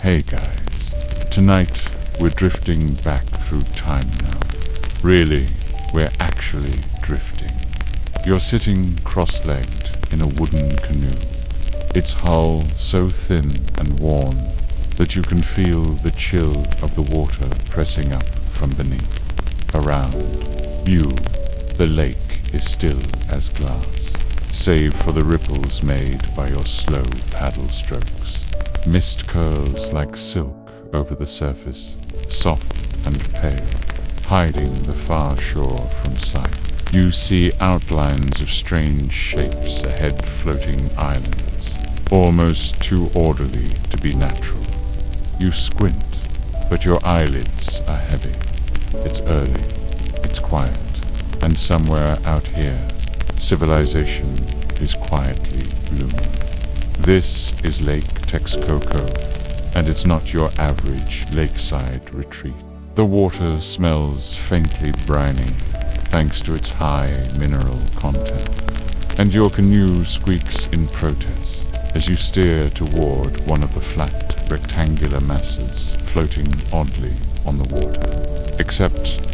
Hey guys, tonight we're drifting back through time now. Really, we're actually drifting. You're sitting cross-legged in a wooden canoe. Its hull so thin and worn that you can feel the chill of the water pressing up from beneath. Around you, the lake is still as glass, save for the ripples made by your slow paddle strokes. Mist curls like silk over the surface, soft and pale, hiding the far shore from sight. You see outlines of strange shapes ahead, floating islands, almost too orderly to be natural. You squint, but your eyelids are heavy. It's early, it's quiet, and somewhere out here, civilization is quietly blooming. This is Lake Texcoco, and it's not your average lakeside retreat. The water smells faintly briny, thanks to its high mineral content, and your canoe squeaks in protest as you steer toward one of the flat, rectangular masses floating oddly on the water. Except ...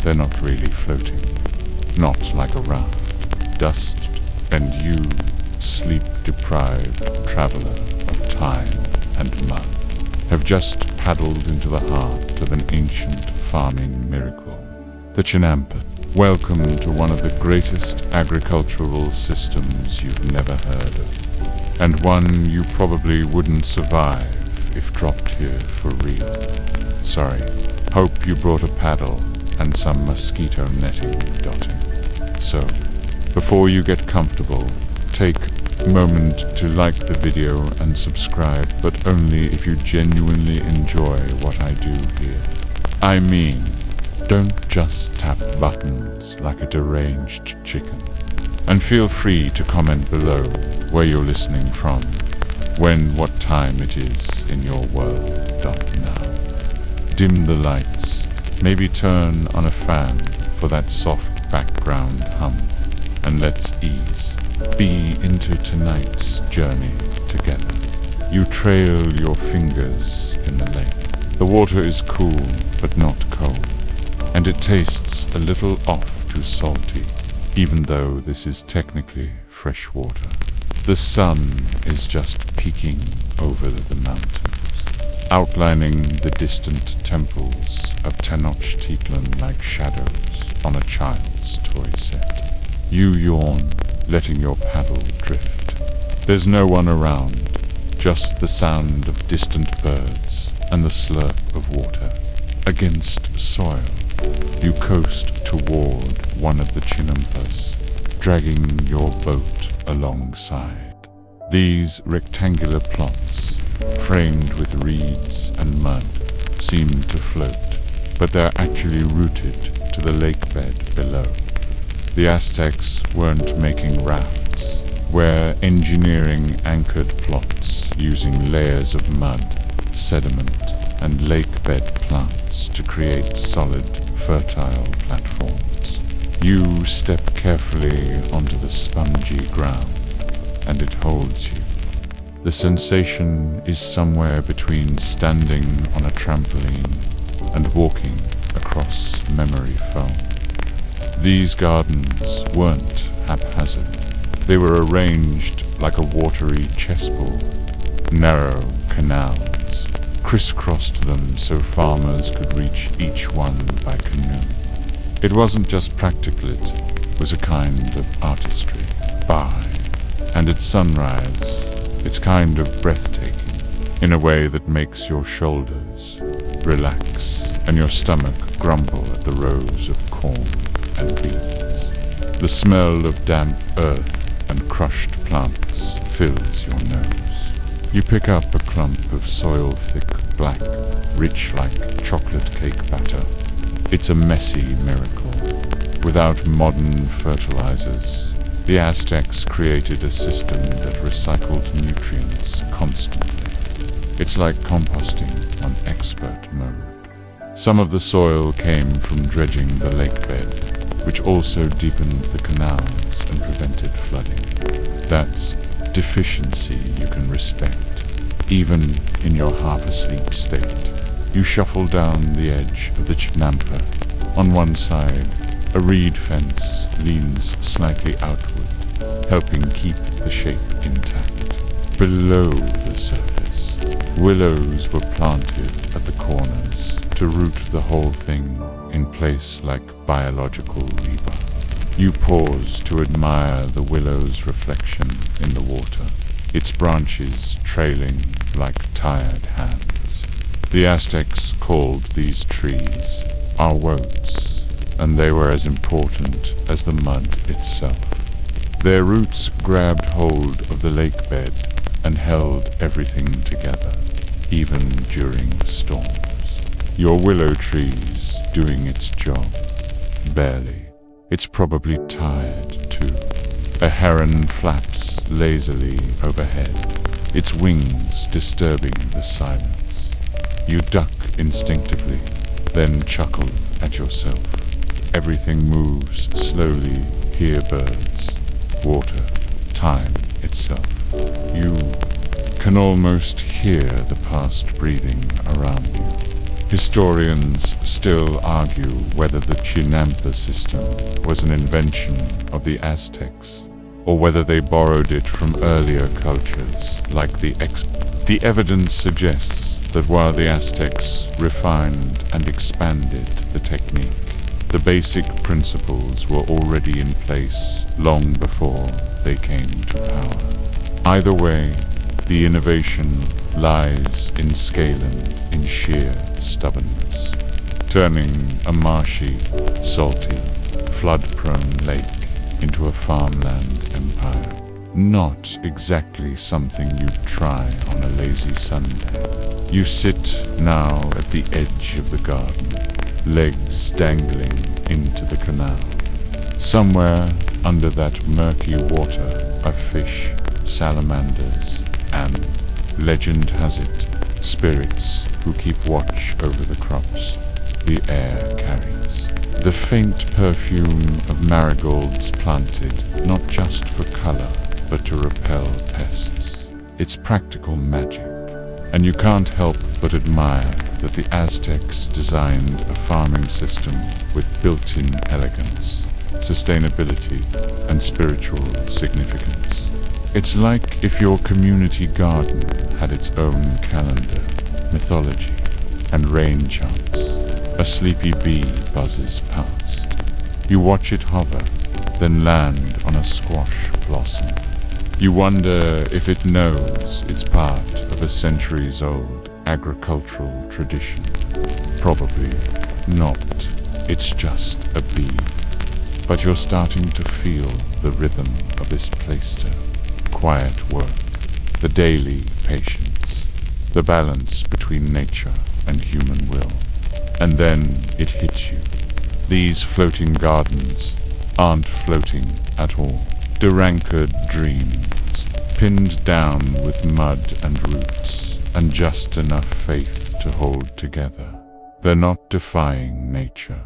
they're not really floating. Not like a raft. Dust and you, sleep-deprived traveler of time and mud, have just paddled into the heart of an ancient farming miracle, the Chinampa. Welcome to one of the greatest agricultural systems you've never heard of, and one you probably wouldn't survive if dropped here for real. Sorry, hope you brought a paddle and some mosquito netting dotting. So, before you get comfortable, take a moment to like the video and subscribe, but only if you genuinely enjoy what I do here. I mean, don't just tap buttons like a deranged chicken. And feel free to comment below where you're listening from, what time it is in your world. Now. Dim the lights, maybe turn on a fan for that soft background hum, and let's be into tonight's journey together. You trail your fingers in the lake. The water is cool but not cold, and it tastes a little off too salty, even though this is technically fresh water. The sun is just peeking over the mountains, outlining the distant temples of Tenochtitlan like shadows on a child's toy set. You yawn, letting your paddle drift. There's no one around, just the sound of distant birds and the slurp of water against soil. You coast toward one of the Chinampas, dragging your boat alongside. These rectangular plots, framed with reeds and mud, seem to float, but they're actually rooted to the lake bed below. The Aztecs weren't making rafts, we're engineering anchored plots using layers of mud, sediment, and lake bed plants to create solid, fertile platforms. You step carefully onto the spongy ground, and it holds you. The sensation is somewhere between standing on a trampoline and walking across memory foam. These gardens weren't haphazard. They were arranged like a watery chessboard. Narrow canals crisscrossed them so farmers could reach each one by canoe. It wasn't just practical, it was a kind of artistry. And at sunrise, it's kind of breathtaking, in a way that makes your shoulders relax and your stomach grumble at the rows of corn and beans. The smell of damp earth and crushed plants fills your nose. You pick up a clump of soil-thick black, rich like chocolate cake batter. It's a messy miracle. Without modern fertilizers, the Aztecs created a system that recycled nutrients constantly. It's like composting on expert mode. Some of the soil came from dredging the lake bed, which also deepened the canals and prevented flooding. That's deficiency you can respect. Even in your half-asleep state, you shuffle down the edge of the chinampa. On one side, a reed fence leans slightly outward, helping keep the shape intact. Below the surface, willows were planted at the corners to root the whole thing in place like biological rebar. You pause to admire the willow's reflection in the water, its branches trailing like tired hands. The Aztecs called these trees arwotes, and they were as important as the mud itself. Their roots grabbed hold of the lake bed and held everything together, even during storms. Your willow tree's doing its job. Barely. It's probably tired, too. A heron flaps lazily overhead, its wings disturbing the silence. You duck instinctively, then chuckle at yourself. Everything moves slowly, hear birds, water, time itself. You can almost hear the past breathing around you. Historians still argue whether the chinampa system was an invention of the Aztecs, or whether they borrowed it from earlier cultures like the evidence suggests that while the Aztecs refined and expanded the technique, the basic principles were already in place long before they came to power. Either way, the innovation lies in scale and in sheer stubbornness, turning a marshy, salty, flood-prone lake into a farmland empire. Not exactly something you'd try on a lazy Sunday. You sit now at the edge of the garden, legs dangling into the canal. Somewhere under that murky water are fish, salamanders, and, legend has it, spirits who keep watch over the crops the air carries. The faint perfume of marigolds planted not just for color, but to repel pests. It's practical magic, and you can't help but admire that the Aztecs designed a farming system with built-in elegance, sustainability, and spiritual significance. It's like if your community garden had its own calendar, mythology, and rain chants. A sleepy bee buzzes past. You watch it hover, then land on a squash blossom. You wonder if it knows it's part of a centuries-old agricultural tradition. Probably not. It's just a bee. But you're starting to feel the rhythm of this playster. Quiet work, the daily patience, the balance between nature and human will. And then it hits you. These floating gardens aren't floating at all. Derankered dreams, pinned down with mud and roots, and just enough faith to hold together. They're not defying nature.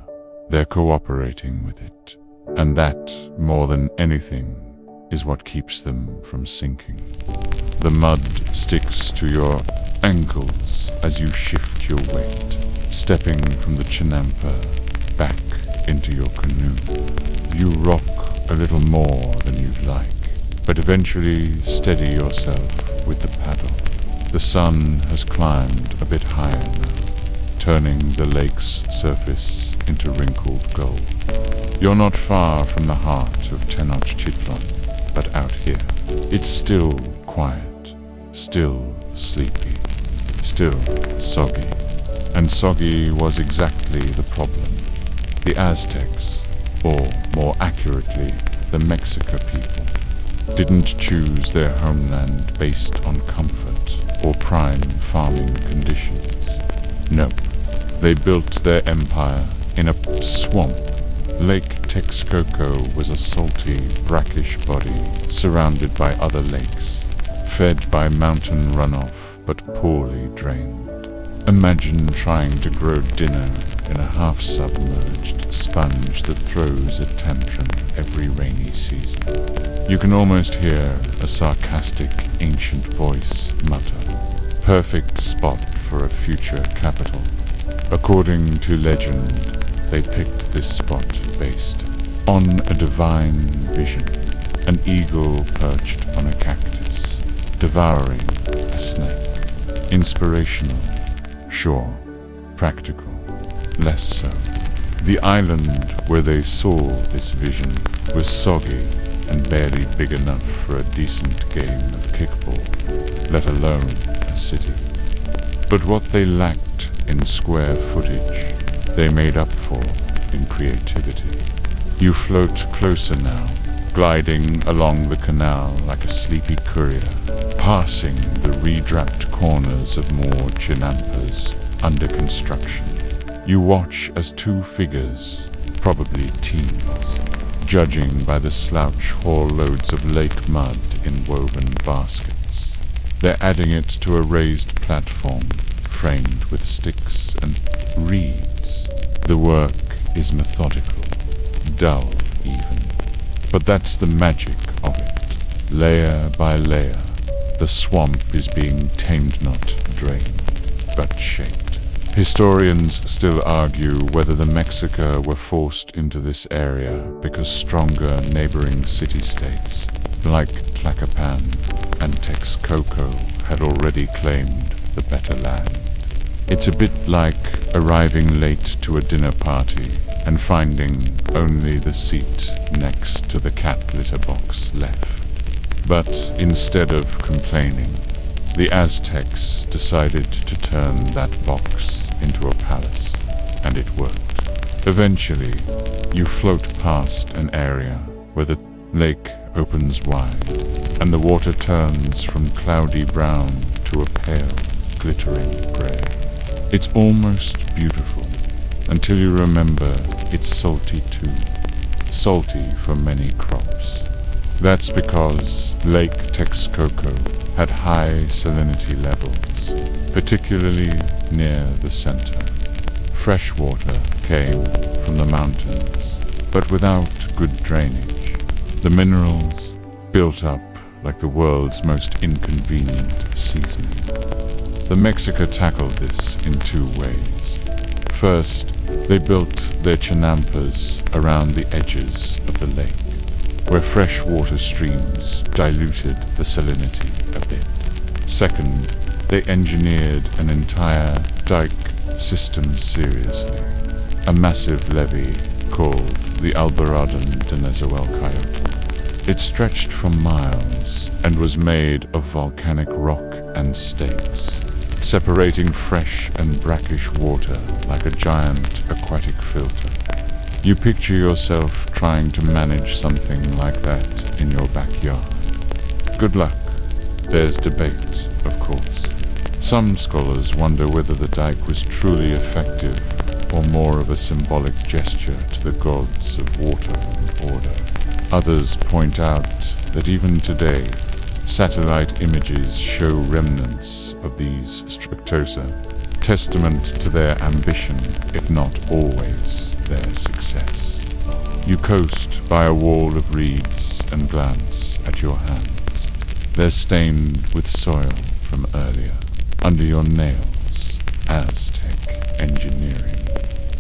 They're cooperating with it. And that, more than anything, is what keeps them from sinking. The mud sticks to your ankles as you shift your weight, stepping from the chinampa back into your canoe. You rock a little more than you'd like, but eventually steady yourself with the paddle. The sun has climbed a bit higher now, turning the lake's surface into wrinkled gold. You're not far from the heart of Tenochtitlan, but out here, it's still quiet, still sleepy, still soggy. And soggy was exactly the problem. The Aztecs, or more accurately, the Mexica people, didn't choose their homeland based on comfort or prime farming conditions. Nope. They built their empire in a swamp. Lake Texcoco was a salty, brackish body surrounded by other lakes, fed by mountain runoff but poorly drained. Imagine trying to grow dinner in a half-submerged sponge that throws a tantrum every rainy season. You can almost hear a sarcastic, ancient voice mutter, perfect spot for a future capital. According to legend, they picked this spot based on a divine vision, an eagle perched on a cactus, devouring a snake. Inspirational, sure. Practical, less so. The island where they saw this vision was soggy and barely big enough for a decent game of kickball, let alone a city. But what they lacked in square footage, they made up for in creativity. You float closer now, gliding along the canal like a sleepy courier, passing the redraped corners of more chinampas under construction. You watch as two figures, probably teens, judging by the slouch haul loads of lake mud in woven baskets. They're adding it to a raised platform, framed with sticks and reeds. The work is methodical, dull even. But that's the magic of it. Layer by layer, the swamp is being tamed, not drained, but shaped. Historians still argue whether the Mexica were forced into this area because stronger neighboring city-states, like Tlacopan and Texcoco, had already claimed the better land. It's a bit like arriving late to a dinner party and finding only the seat next to the cat litter box left. But instead of complaining, the Aztecs decided to turn that box into a palace, and it worked. Eventually, you float past an area where the lake opens wide, and the water turns from cloudy brown to a pale, glittering gray. It's almost beautiful, until you remember it's salty too. Salty for many crops. That's because Lake Texcoco had high salinity levels, particularly near the center. Fresh water came from the mountains, but without good drainage. The minerals built up like the world's most inconvenient seasoning. The Mexica tackled this in two ways. First, they built their chinampas around the edges of the lake, where freshwater streams diluted the salinity a bit. Second, they engineered an entire dike system seriously, a massive levee called the Alboradan de Nezahualcóyotl. It stretched for miles and was made of volcanic rock and stakes, separating fresh and brackish water like a giant aquatic filter. You picture yourself trying to manage something like that in your backyard. Good luck. There's debate, of course. Some scholars wonder whether the dike was truly effective or more of a symbolic gesture to the gods of water and order. Others point out that even today, satellite images show remnants of these strictosa, testament to their ambition, if not always their success. You coast by a wall of reeds and glance at your hands. They're stained with soil from earlier. Under your nails, Aztec engineering.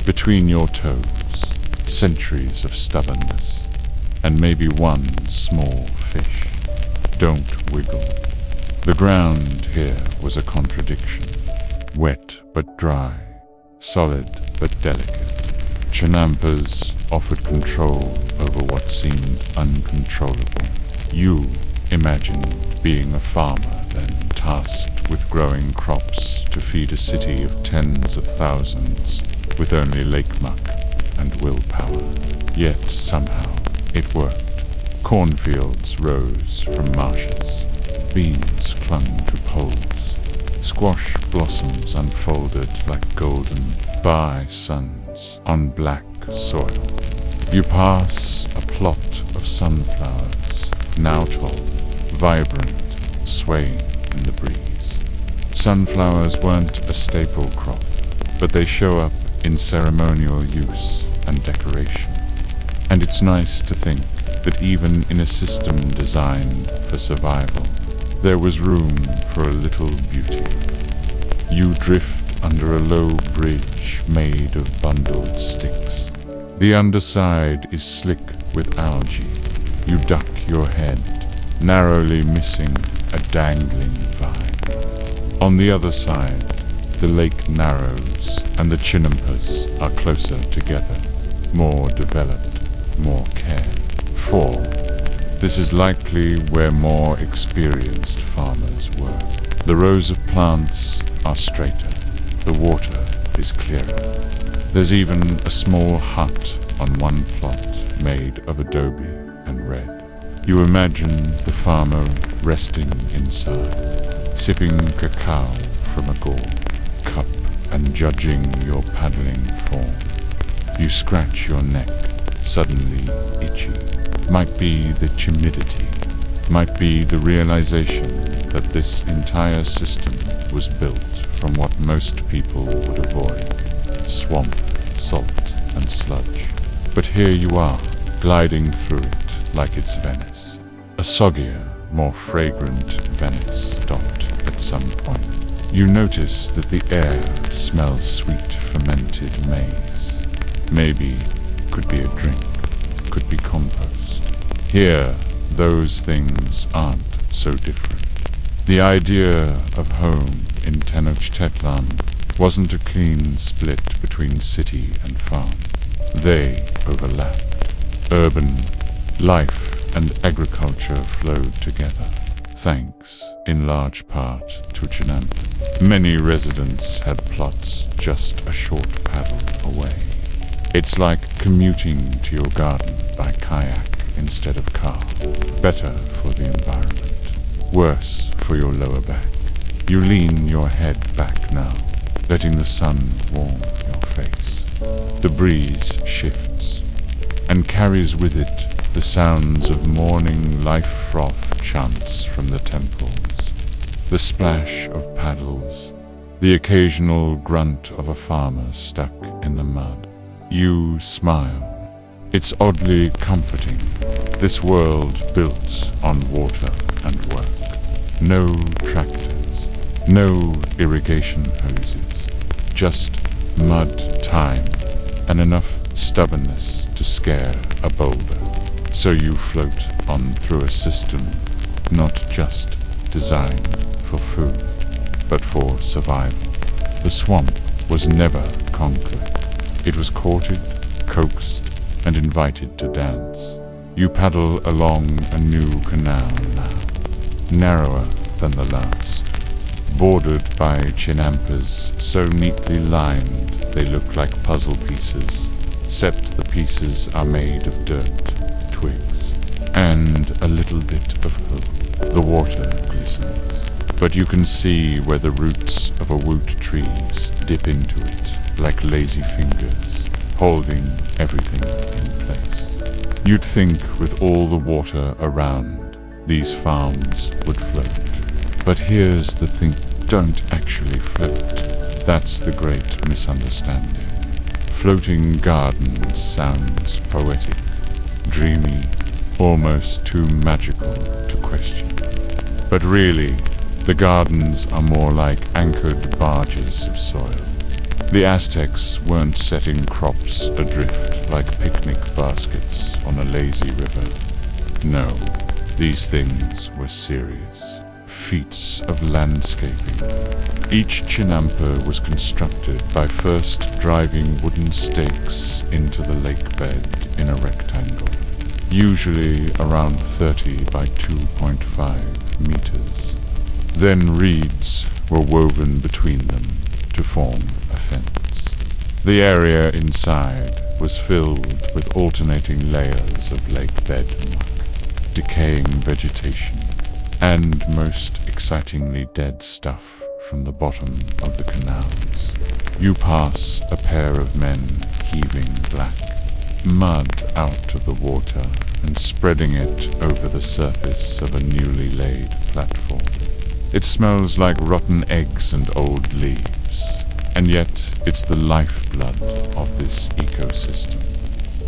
Between your toes, centuries of stubbornness, and maybe one small fish. Don't wiggle. The ground here was a contradiction. Wet but dry, solid but delicate. Chinampas offered control over what seemed uncontrollable. You imagine being a farmer then tasked with growing crops to feed a city of tens of thousands with only lake muck and willpower. Yet somehow it worked. Cornfields rose from marshes. Beans clung to poles. Squash blossoms unfolded like golden by-suns on black soil. You pass a plot of sunflowers, now tall, vibrant, swaying in the breeze. Sunflowers weren't a staple crop, but they show up in ceremonial use and decoration. And it's nice to think that even in a system designed for survival, there was room for a little beauty. You drift under a low bridge made of bundled sticks. The underside is slick with algae. You duck your head, narrowly missing a dangling vine. On the other side, the lake narrows and the chinampas are closer together, more developed, more cared for. This is likely where more experienced farmers work. The rows of plants are straighter, the water is clearer. There's even a small hut on one plot made of adobe and red. You imagine the farmer resting inside, sipping cacao from a gourd cup and judging your paddling form. You scratch your neck, suddenly itchy. Might be the timidity, might be the realization that this entire system was built from what most people would avoid: swamp, salt, and sludge. But here you are, gliding through it like it's Venice. A soggier, more fragrant Venice docked at some point. You notice that the air smells sweet fermented maize. Maybe could be a drink, could be compost. Here, those things aren't so different. The idea of home in Tenochtitlan wasn't a clean split between city and farm. They overlapped. Urban life and agriculture flowed together, thanks in large part to Chinampa. Many residents had plots just a short paddle away. It's like commuting to your garden by kayak instead of car. Better for the environment, worse for your lower back. You lean your head back now, letting the sun warm your face. The breeze shifts and carries with it the sounds of morning life froth chants from the temples, the splash of paddles, the occasional grunt of a farmer stuck in the mud. You smile. It's oddly comforting. This world built on water and work. No tractors, no irrigation hoses, just mud, time, and enough stubbornness to scare a boulder. So you float on through a system not just designed for food, but for survival. The swamp was never conquered. It was courted, coaxed, and invited to dance. You paddle along a new canal now, narrower than the last, bordered by chinampas so neatly lined they look like puzzle pieces, except the pieces are made of dirt, twigs, and a little bit of hope. The water glistens, but you can see where the roots of a woot trees dip into it like lazy fingers, holding everything in place. You'd think with all the water around, these farms would float. But here's the thing, don't actually float. That's the great misunderstanding. Floating gardens sounds poetic, dreamy, almost too magical to question. But really, the gardens are more like anchored barges of soil. The Aztecs weren't setting crops adrift like picnic baskets on a lazy river. No, these things were serious feats of landscaping. Each chinampa was constructed by first driving wooden stakes into the lake bed in a rectangle, usually around 30 by 2.5 meters. Then reeds were woven between them to form a fence. The area inside was filled with alternating layers of lake bed muck, decaying vegetation, and most excitingly dead stuff from the bottom of the canals. You pass a pair of men heaving black mud out of the water and spreading it over the surface of a newly laid platform. It smells like rotten eggs and old leaves, and yet it's the lifeblood of this ecosystem.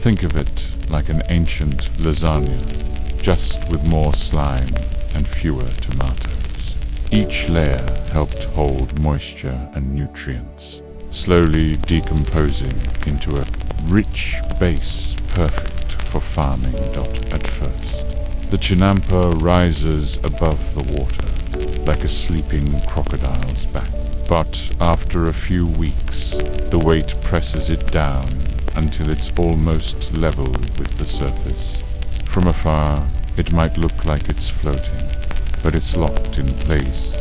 Think of it like an ancient lasagna, just with more slime and fewer tomatoes. Each layer helped hold moisture and nutrients, slowly decomposing into a rich base perfect for farming. At first, the chinampa rises above the water, like a sleeping crocodile's back. But after a few weeks, the weight presses it down until it's almost level with the surface. From afar, it might look like it's floating, but it's locked in place,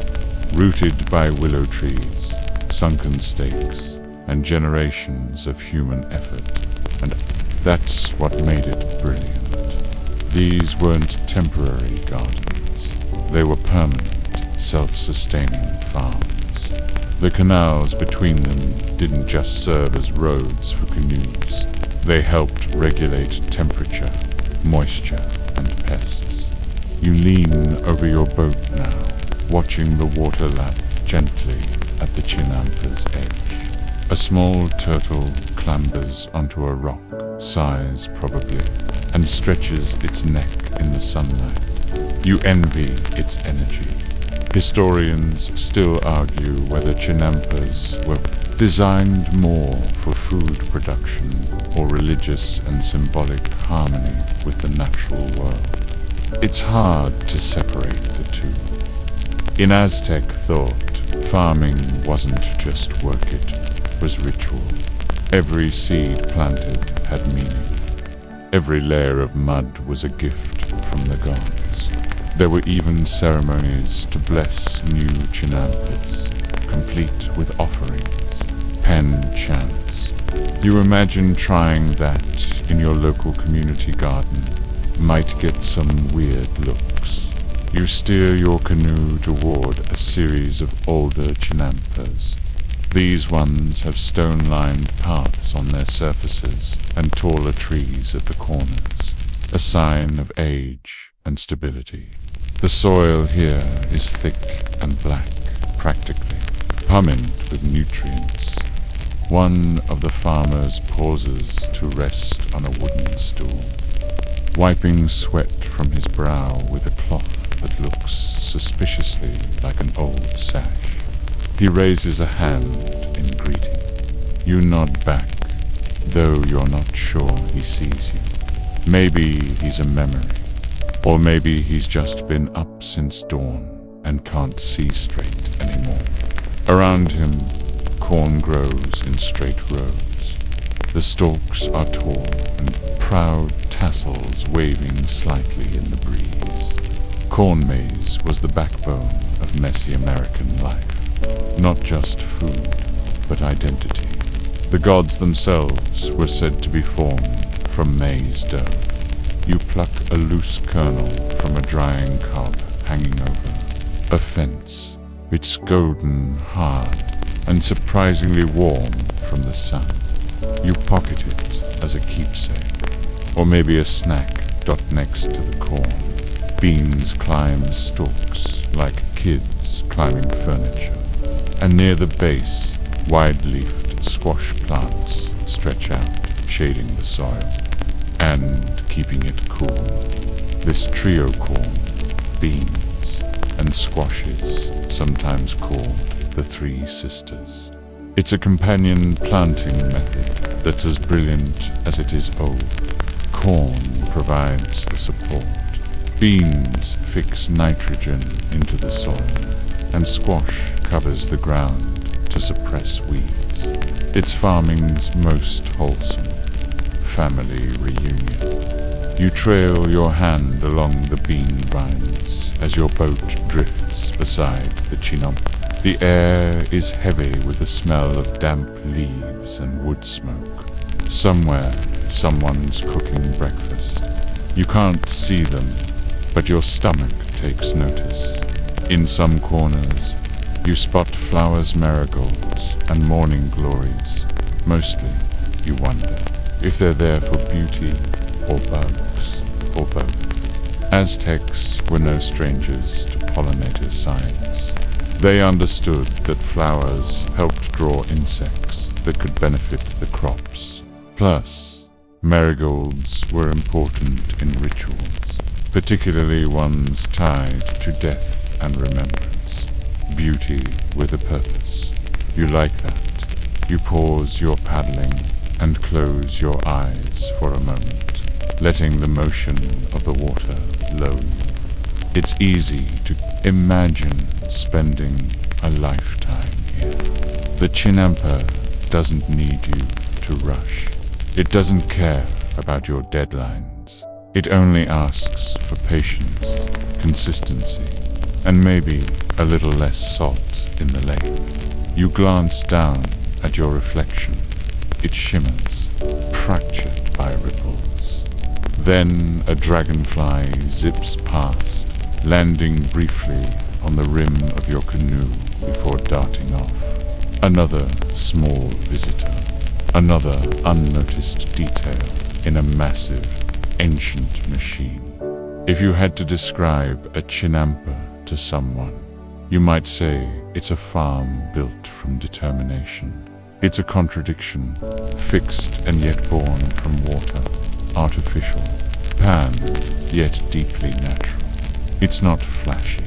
rooted by willow trees, sunken stakes, and generations of human effort. And that's what made it brilliant. These weren't temporary gardens. They were permanent, self-sustaining farms. The canals between them didn't just serve as roads for canoes. They helped regulate temperature, moisture, and pests. You lean over your boat now, watching the water lap gently at the chinampa's edge. A small turtle clambers onto a rock, sighs probably, and stretches its neck in the sunlight. You envy its energy. Historians still argue whether chinampas were designed more for food production or religious and symbolic harmony with the natural world. It's hard to separate the two. In Aztec thought, farming wasn't just work, it was ritual. Every seed planted had meaning. Every layer of mud was a gift from the gods. There were even ceremonies to bless new chinampas, complete with offerings, penned chants. You imagine trying that in your local community garden. Might get some weird looks. You steer your canoe toward a series of older chinampas. These ones have stone-lined paths on their surfaces and taller trees at the corners, a sign of age and stability. The soil here is thick and black, practically, pummeled with nutrients. One of the farmers pauses to rest on a wooden stool, wiping sweat from his brow with a cloth that looks suspiciously like an old sash. He raises a hand in greeting. You nod back, though you're not sure he sees you. Maybe he's a memory. Or maybe he's just been up since dawn and can't see straight anymore. Around him, corn grows in straight rows. The stalks are tall and proud tassels waving slightly in the breeze. Corn maize was the backbone of Mesoamerican life. Not just food, but identity. The gods themselves were said to be formed from maize dough. You pluck a loose kernel from a drying cob hanging over a fence. It's golden, hard, and surprisingly warm from the sun. You pocket it as a keepsake, or maybe a snack next to the corn. Beans climb stalks like kids climbing furniture, and near the base, wide-leafed squash plants stretch out, shading the soil and keeping it cool. This trio corn, beans, and squashes, sometimes called the Three Sisters. It's a companion planting method that's as brilliant as it is old. Corn provides the support. Beans fix nitrogen into the soil, and squash covers the ground to suppress weeds. It's farming's most wholesome family reunion. You trail your hand along the bean vines as your boat drifts beside the chinampa. The air is heavy with the smell of damp leaves and wood smoke. Somewhere, someone's cooking breakfast. You can't see them, but your stomach takes notice. In some corners, you spot flowers, marigolds, and morning glories. Mostly, you wonder if they're there for beauty or bugs, or both. Aztecs were no strangers to pollinator science. They understood that flowers helped draw insects that could benefit the crops. Plus, marigolds were important in rituals, particularly ones tied to death and remembrance. beauty with a purpose. You like that. You pause your paddling and close your eyes for a moment, letting the motion of the water lull you. It's easy to imagine spending a lifetime here. The Chinampa doesn't need you to rush. It doesn't care about your deadlines. It only asks for patience, consistency, and maybe a little less salt in the lake. You glance down at your reflection. It shimmers, fractured by ripples. Then a dragonfly zips past, landing briefly on the rim of your canoe before darting off. Another small visitor, another unnoticed detail in a massive, ancient machine. If you had to describe a Chinampa to someone, you might say it's a farm built from determination. It's a contradiction, fixed and yet born from water, artificial, planned yet deeply natural. It's not flashy.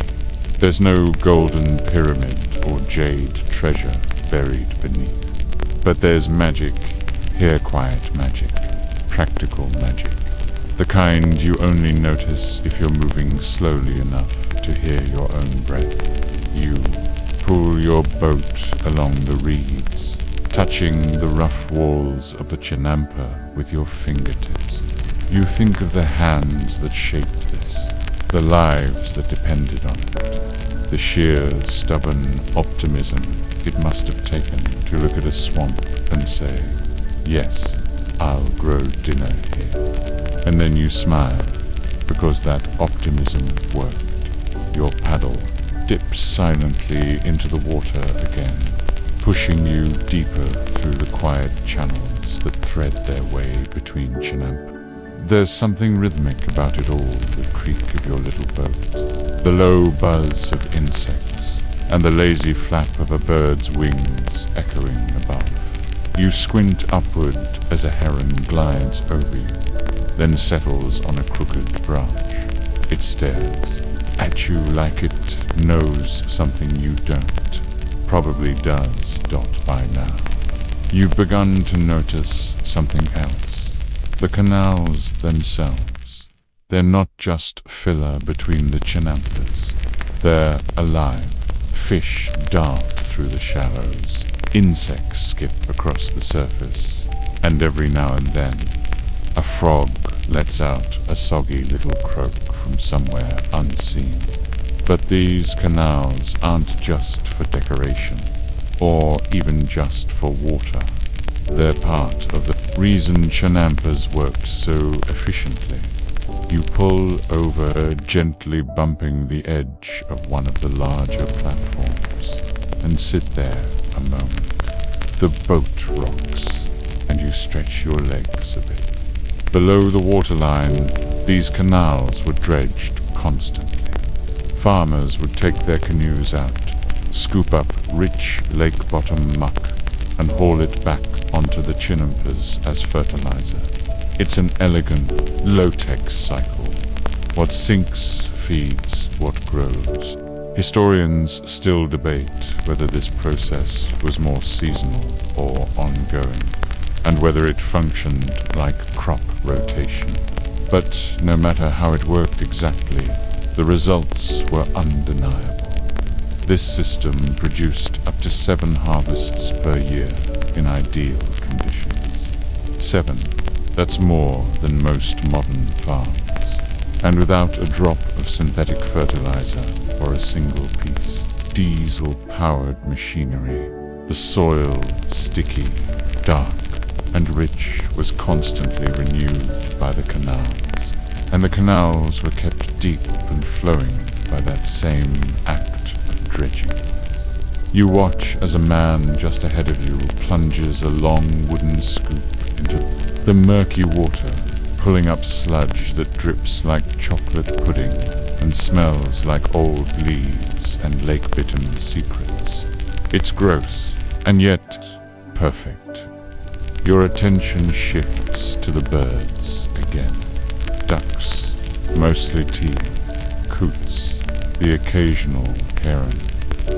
There's no golden pyramid or jade treasure buried beneath. But there's magic, here quiet magic, practical magic. The kind you only notice if you're moving slowly enough to hear your own breath. You pull your boat along the reeds, touching the rough walls of the Chinampa with your fingertips. You think of the hands that shaped this, the lives that depended on it, the sheer, stubborn optimism it must have taken to look at a swamp and say, yes, I'll grow dinner here. And then you smile, because that optimism worked. Your paddle dips silently into the water again, pushing you deeper through the quiet channels that thread their way between Chinampa. There's something rhythmic about it all, the creak of your little boat, the low buzz of insects, and the lazy flap of a bird's wings echoing above. You squint upward as a heron glides over you, then settles on a crooked branch. It stares at you like it knows something you don't, probably does by now. You've begun to notice something else. The canals themselves. They're not just filler between the Chinampas. They're alive. Fish dart through the shallows. Insects skip across the surface. And every now and then, a frog lets out a soggy little croak from somewhere unseen. But these canals aren't just for decoration, or even just for water. They're part of the reason Chinampas worked so efficiently. You pull over, gently bumping the edge of one of the larger platforms, and sit there a moment. The boat rocks, and you stretch your legs a bit. Below the waterline, these canals were dredged constantly. Farmers would take their canoes out, scoop up rich lake-bottom muck, and haul it back onto the Chinampas as fertilizer. It's an elegant, low-tech cycle. What sinks feeds what grows. Historians still debate whether this process was more seasonal or ongoing, and whether it functioned like crop rotation. But no matter how it worked exactly, the results were undeniable. This system produced up to 7 harvests per year in ideal conditions. 7. That's more than most modern farms. And without a drop of synthetic fertilizer or a single piece. Diesel-powered machinery. The soil, sticky, dark, and rich, was constantly renewed by the canals. And the canals were kept deep and flowing by that same act of dredging. You watch as a man just ahead of you plunges a long wooden scoop into the murky water, pulling up sludge that drips like chocolate pudding and smells like old leaves and lake-bitten secrets. It's gross, and yet perfect. Your attention shifts to the birds again. Ducks, mostly teal, coots, the occasional heron.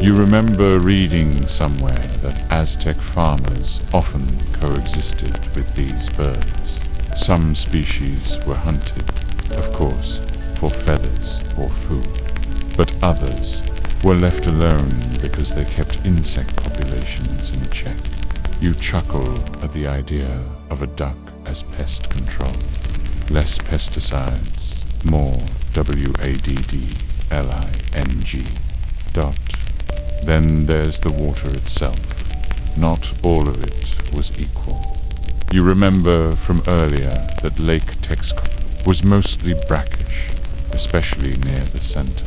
You remember reading somewhere that Aztec farmers often coexisted with these birds. Some species were hunted, of course, for feathers or food, but others were left alone because they kept insect populations in check. You chuckle at the idea of a duck as pest control. Less pesticides, more WADDLING. Then there's the water itself. Not all of it was equal. You remember from earlier that Lake Texcoco was mostly brackish, especially near the center.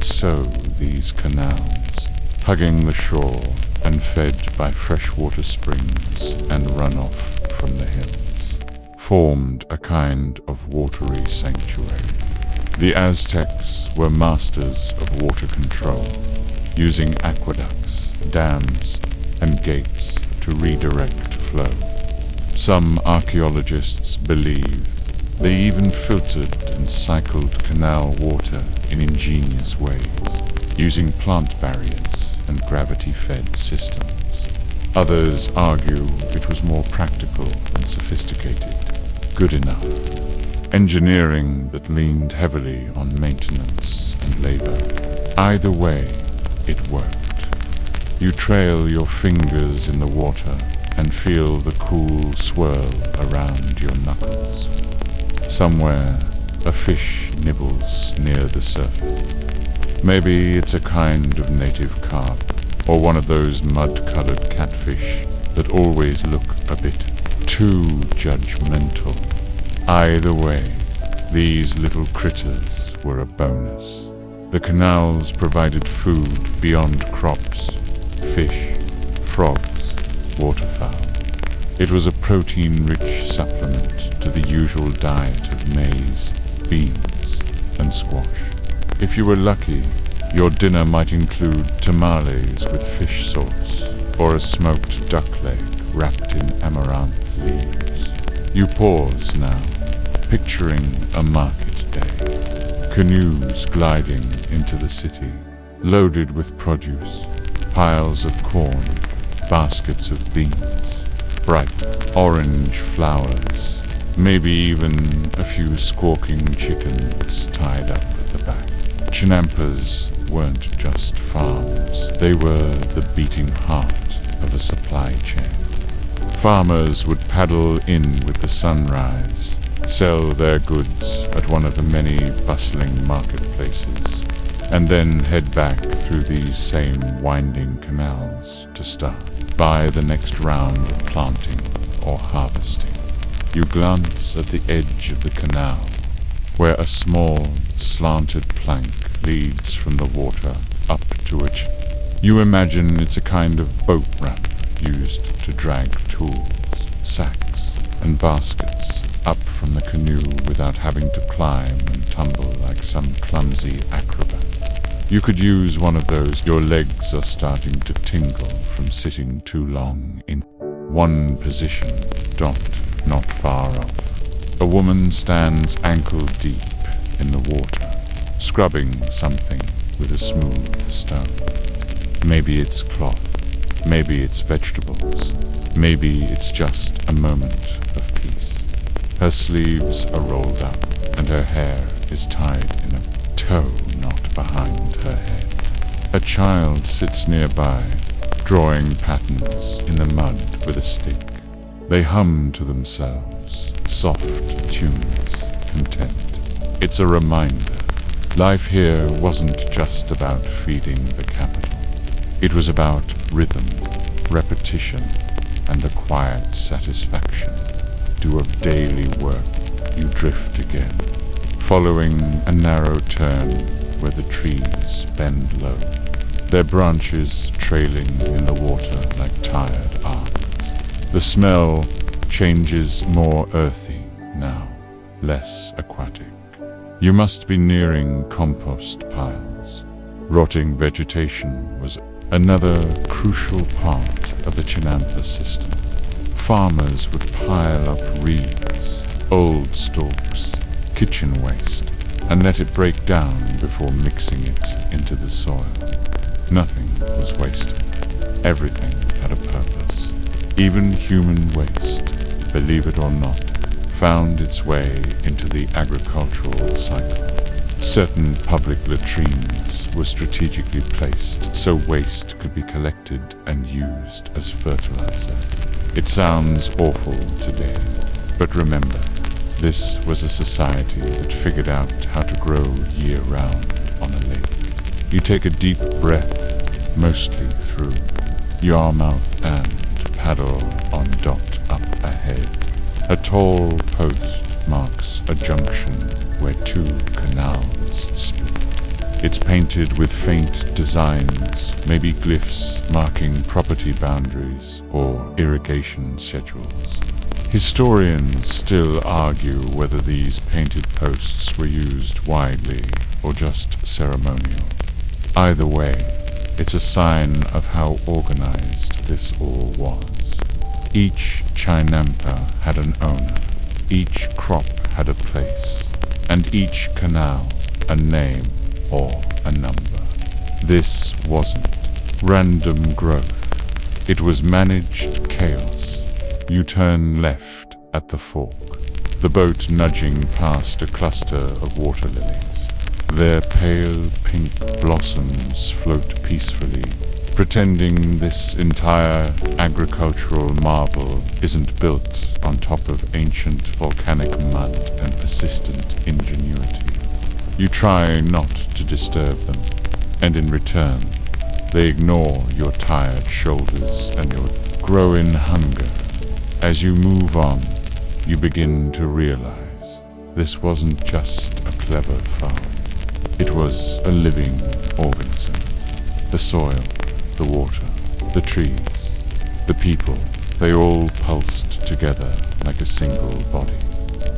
So these canals, hugging the shore and fed by freshwater springs and runoff from the hills, formed a kind of watery sanctuary. The Aztecs were masters of water control, using aqueducts, dams, and gates to redirect flow. Some archaeologists believe they even filtered and cycled canal water in ingenious ways, using plant barriers and gravity-fed systems. Others argue it was more practical and sophisticated, good enough. Engineering that leaned heavily on maintenance and labor. Either way, it worked. You trail your fingers in the water and feel the cool swirl around your knuckles. Somewhere, a fish nibbles near the surface. Maybe it's a kind of native carp, or one of those mud-colored catfish that always look a bit too judgmental. Either way, these little critters were a bonus. The canals provided food beyond crops, fish, frogs, waterfowl. It was a protein-rich supplement to the usual diet of maize, beans, and squash. If you were lucky, your dinner might include tamales with fish sauce, or a smoked duck leg wrapped in amaranth leaves. You pause now, picturing a market day. Canoes gliding into the city, loaded with produce, piles of corn, baskets of beans, bright orange flowers, maybe even a few squawking chickens tied up at the back. Chinampas weren't just farms, they were the beating heart of a supply chain. Farmers would paddle in with the sunrise, sell their goods at one of the many bustling marketplaces, and then head back through these same winding canals to start by the next round of planting or harvesting. You glance at the edge of the canal, where a small, slanted plank leads from the water up to it. You imagine it's a kind of boat ramp used to drag tools, sacks, and baskets up from the canoe without having to climb and tumble like some clumsy acrobat. You could use one of those. Your legs are starting to tingle from sitting too long in one position, docked not far off. A woman stands ankle deep in the water, scrubbing something with a smooth stone. Maybe it's cloth, maybe it's vegetables, maybe it's just a moment of peace. Her sleeves are rolled up, and her hair is tied in a tow knot behind her head. A child sits nearby, drawing patterns in the mud with a stick. They hum to themselves, soft tunes, content. It's a reminder. Life here wasn't just about feeding the capital. It was about rhythm, repetition, and the quiet satisfaction. Do of daily work, you drift again, following a narrow turn where the trees bend low, their branches trailing in the water like tired arms. The smell changes more earthy now, less aquatic. You must be nearing compost piles. Rotting vegetation was another crucial part of the Chinampa system. Farmers would pile up reeds, old stalks, kitchen waste, and let it break down before mixing it into the soil. Nothing was wasted. Everything had a purpose. Even human waste, believe it or not, found its way into the agricultural cycle. Certain public latrines were strategically placed so waste could be collected and used as fertilizer. It sounds awful today, but remember, this was a society that figured out how to grow year-round on a lake. You take a deep breath, mostly through your mouth, and paddle on dot up ahead. A tall post marks a junction where two canals split. It's painted with faint designs, maybe glyphs marking property boundaries or irrigation schedules. Historians still argue whether these painted posts were used widely or just ceremonial. Either way, it's a sign of how organized this all was. Each chinampa had an owner, each crop had a place, and each canal a name or a number. This wasn't random growth. It was managed chaos. You turn left at the fork, the boat nudging past a cluster of water lilies. Their pale pink blossoms float peacefully, pretending this entire agricultural marvel isn't built on top of ancient volcanic mud and persistent ingenuity. You try not to disturb them, and in return, they ignore your tired shoulders and your growing hunger. As you move on, you begin to realize this wasn't just a clever farm. It was a living organism. The soil, the water, the trees, the people, they all pulsed together like a single body,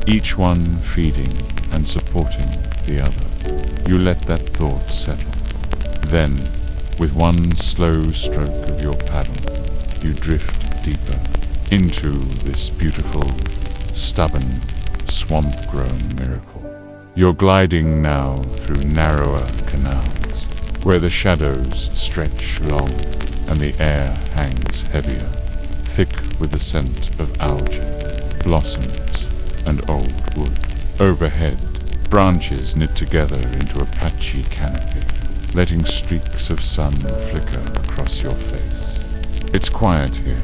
each one feeding and supporting the other. You let that thought settle. Then, with one slow stroke of your paddle, you drift deeper into this beautiful, stubborn, swamp-grown miracle. You're gliding now through narrower canals, where the shadows stretch long and the air hangs heavier, thick with the scent of algae, blossoms, and old wood. Overhead, branches knit together into a patchy canopy, letting streaks of sun flicker across your face. It's quiet here,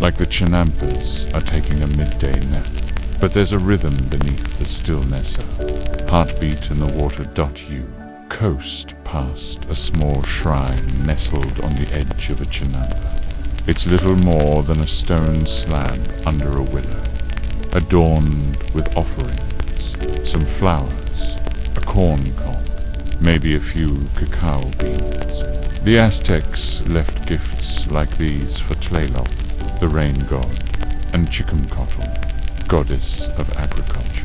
like the chinampas are taking a midday nap. But there's a rhythm beneath the stillness. Heartbeat in the water. You coast past a small shrine nestled on the edge of a chinampa. It's little more than a stone slab under a willow, adorned with offerings, some flowers, a corn cob, maybe a few cacao beans. The Aztecs left gifts like these for Tlaloc, the rain god, and Chicumcotl, goddess of agriculture.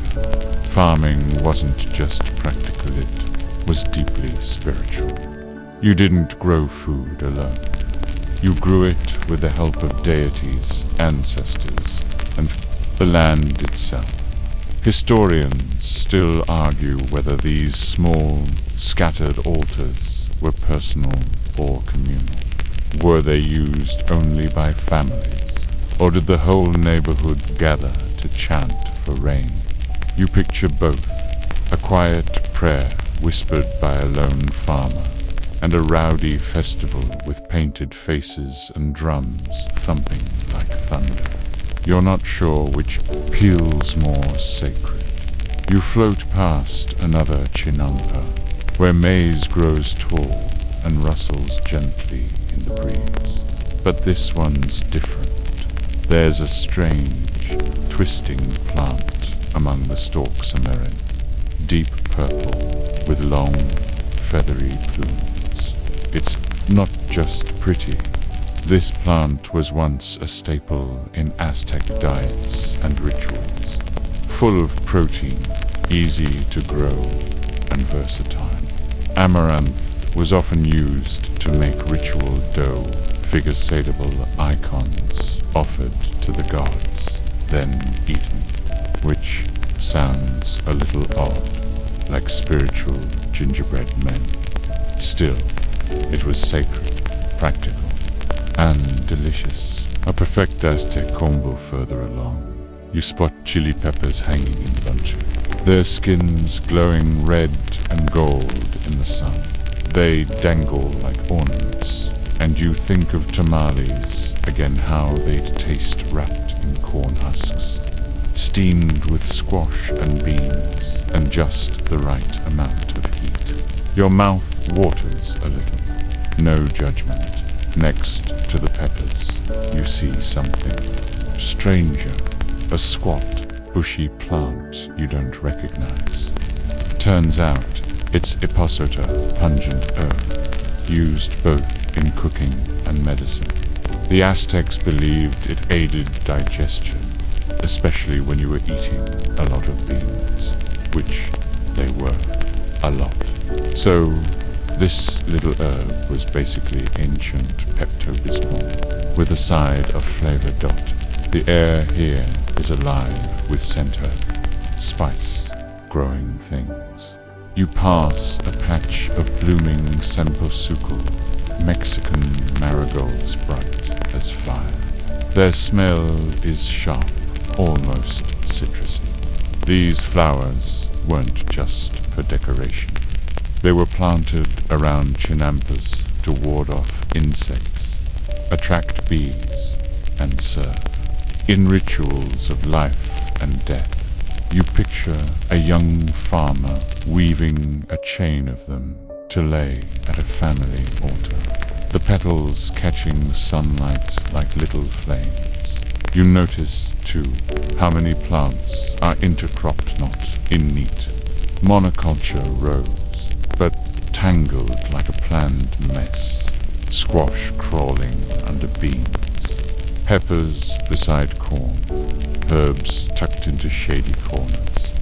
Farming wasn't just practical, it was deeply spiritual. You didn't grow food alone. You grew it with the help of deities, ancestors, and the land itself. Historians still argue whether these small, scattered altars were personal or communal. Were they used only by families, or did the whole neighborhood gather to chant for rain? You picture both, a quiet prayer whispered by a lone farmer, and a rowdy festival with painted faces and drums thumping like thunder. You're not sure which feels more sacred. You float past another chinampa, where maize grows tall and rustles gently in the breeze. But this one's different. There's a strange, twisting plant among the stalks amaranth, deep purple with long, feathery plumes. It's not just pretty. This plant was once a staple in Aztec diets and rituals, full of protein, easy to grow, and versatile. Amaranth was often used to make ritual dough, figure-sadable icons offered to the gods, then eaten, which sounds a little odd, like spiritual gingerbread men. Still, It was sacred, practical, and delicious. A perfect Aztec combo further along. You spot chili peppers hanging in bunches, their skins glowing red and gold in the sun. They dangle like ornaments, and you think of tamales, again how they'd taste wrapped in corn husks, steamed with squash and beans, and just the right amount of heat. Your mouth waters a little. No judgment. Next to the peppers, you see something stranger. A squat, bushy plant you don't recognize. Turns out it's eposota, pungent herb, used both in cooking and medicine. The Aztecs believed it aided digestion, especially when you were eating a lot of beans, which they were, a lot. So this little herb was basically ancient Pepto-Bismol, with a side of flavor dot. The air here is alive with scent earth, spice, growing things. You pass a patch of blooming semposuco, Mexican marigolds bright as fire. Their smell is sharp, almost citrusy. These flowers weren't just for decoration. They were planted around chinampas to ward off insects, attract bees, and serve. In rituals of life and death, you picture a young farmer weaving a chain of them to lay at a family altar, the petals catching sunlight like little flames. You notice, too, how many plants are intercropped not in neat monoculture rows, but tangled like a planned mess, squash crawling under beans. Peppers beside corn, herbs tucked into shady corners.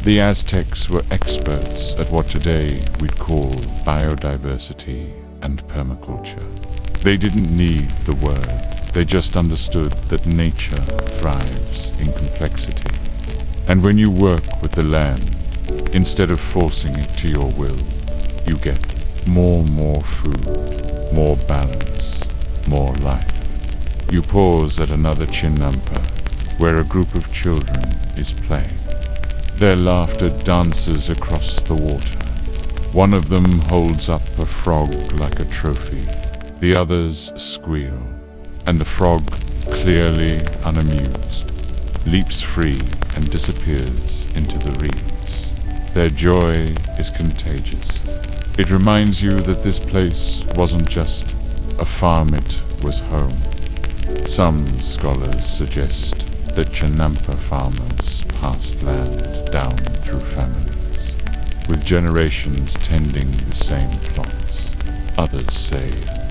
The Aztecs were experts at what today we'd call biodiversity and permaculture. They didn't need the word, they just understood that nature thrives in complexity. And when you work with the land, instead of forcing it to your will, you get more food, more balance, more life. You pause at another chinampa, where a group of children is playing. Their laughter dances across the water. One of them holds up a frog like a trophy. The others squeal, and the frog, clearly unamused, leaps free and disappears into the reeds. Their joy is contagious. It reminds you that this place wasn't just a farm, it was home. Some scholars suggest that Chinampa farmers passed land down through families, with generations tending the same plots. Others say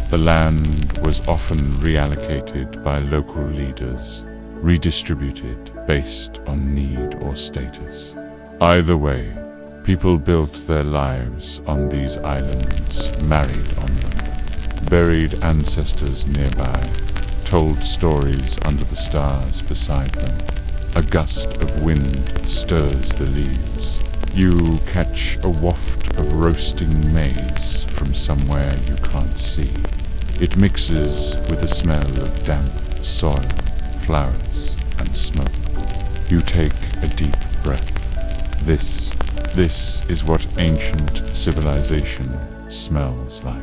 the land was often reallocated by local leaders, redistributed based on need or status. Either way, people built their lives on these islands, married on them, buried ancestors nearby, told stories under the stars beside them. A gust of wind stirs the leaves. You catch a waft of roasting maize from somewhere you can't see. It mixes with the smell of damp soil, flowers, and smoke. You take a deep breath. This is what ancient civilization smells like.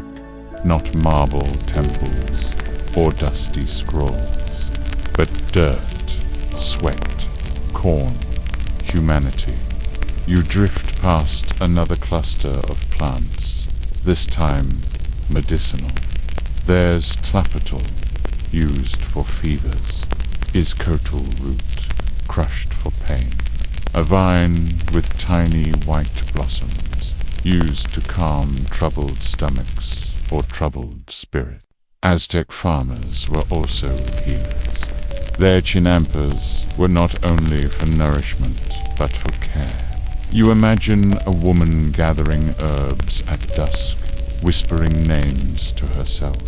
Not marble temples or dusty scrolls, but dirt, sweat, corn, humanity. You drift past another cluster of plants, this time medicinal. There's tlapatl, used for fevers, iscotal root, crushed for pain. A vine with tiny white blossoms, used to calm troubled stomachs or troubled spirit. Aztec farmers were also healers. Their chinampas were not only for nourishment, but for care. You imagine a woman gathering herbs at dusk, whispering names to herself,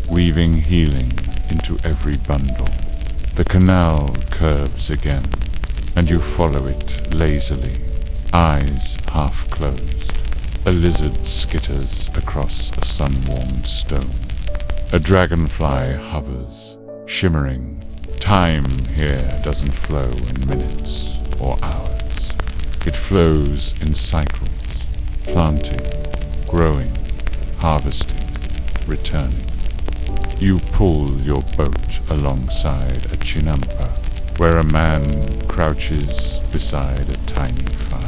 weaving healing into every bundle. The canal curves again, and you follow it lazily, eyes half closed. A lizard skitters across a sun-warmed stone. A dragonfly hovers, shimmering. Time here doesn't flow in minutes or hours. It flows in cycles, planting, growing, harvesting, returning. You pull your boat alongside a chinampa, where a man crouches beside a tiny fire.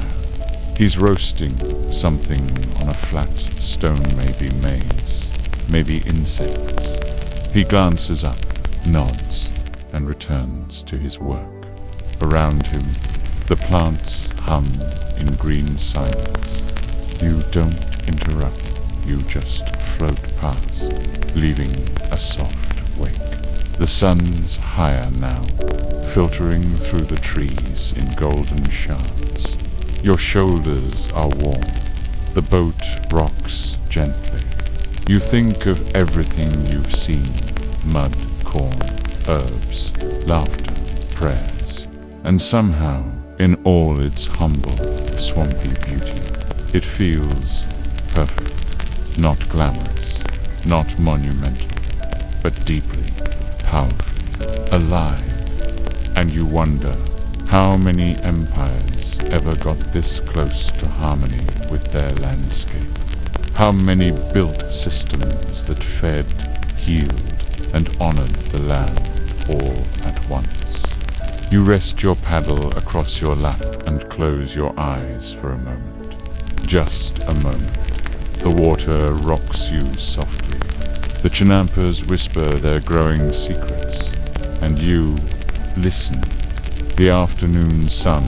He's roasting something on a flat stone, maybe maize, maybe insects. He glances up, nods, and returns to his work. Around him, the plants hum in green silence. You don't interrupt, you just float past, leaving a soft wake. The sun's higher now, filtering through the trees in golden shards. Your shoulders are warm. The boat rocks gently. You think of everything you've seen: mud, corn, herbs, laughter, prayers. And somehow, in all its humble, swampy beauty, it feels perfect. Not glamorous, not monumental, but deeply, powerfully, alive. And you wonder how many empires ever got this close to harmony with their landscape. How many built systems that fed, healed, and honored the land all at once. You rest your paddle across your lap and close your eyes for a moment. Just a moment. The water rocks you softly. The chinampas whisper their growing secrets, and you listen. The afternoon sun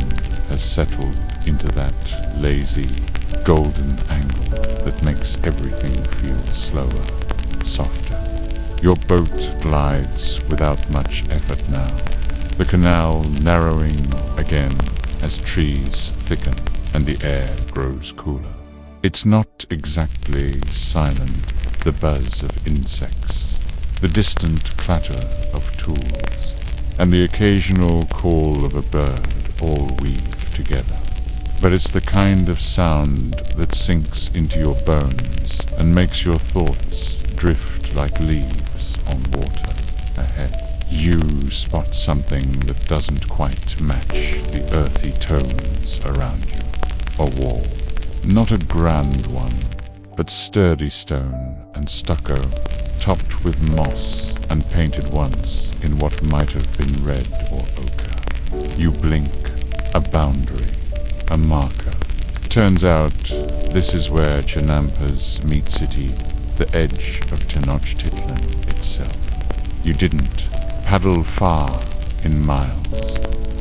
has settled into that lazy, golden angle that makes everything feel slower, softer. Your boat glides without much effort now, the canal narrowing again as trees thicken and the air grows cooler. It's not exactly silent, the buzz of insects, the distant clatter of tools, and the occasional call of a bird all weave together. But it's the kind of sound that sinks into your bones and makes your thoughts drift like leaves on water ahead. You spot something that doesn't quite match the earthy tones around you. A wall. Not a grand one, but sturdy stone and stucco, topped with moss and painted once in what might have been red or ochre. You blink. A boundary. A marker. Turns out this is where Chinampas meet city, the edge of Tenochtitlan itself. You didn't paddle far in miles,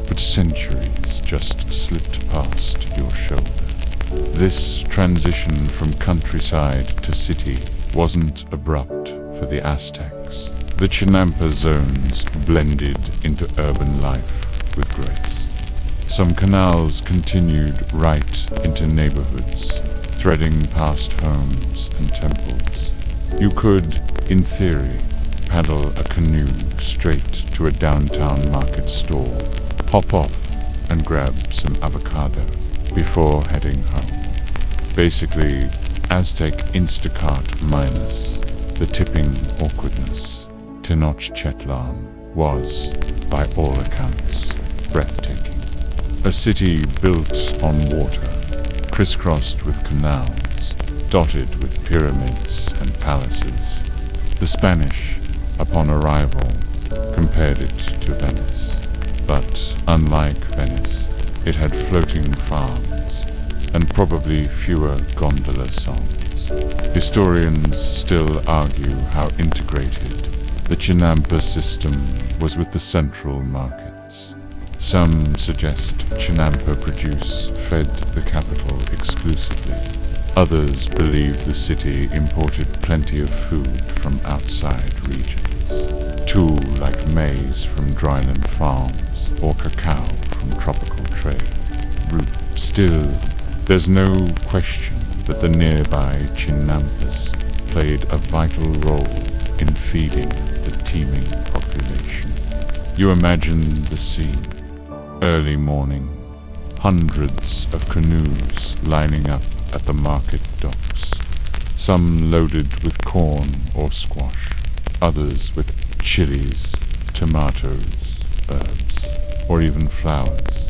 but centuries just slipped past your shoulder. This transition from countryside to city wasn't abrupt for the Aztecs. The Chinampa zones blended into urban life with grace. Some canals continued right into neighborhoods, threading past homes and temples. You could, in theory, paddle a canoe straight to a downtown market stall, hop off and grab some avocado before heading home. Basically, Aztec Instacart minus the tipping awkwardness. Tenochtitlan was, by all accounts, breathtaking. A city built on water, crisscrossed with canals, dotted with pyramids and palaces. The Spanish, upon arrival, compared it to Venice. But unlike Venice, it had floating farms, and probably fewer gondola songs. Historians still argue how integrated the Chinampa system was with the central markets. Some suggest Chinampa produce fed the capital exclusively. Others believe the city imported plenty of food from outside regions, too, like maize from dryland farms or cacao from tropical trade. Root. Still, there's no question that the nearby Chinampas played a vital role in feeding the teeming population. You imagine the scene. Early morning, hundreds of canoes lining up at the market docks, some loaded with corn or squash, others with chilies, tomatoes, herbs, or even flowers.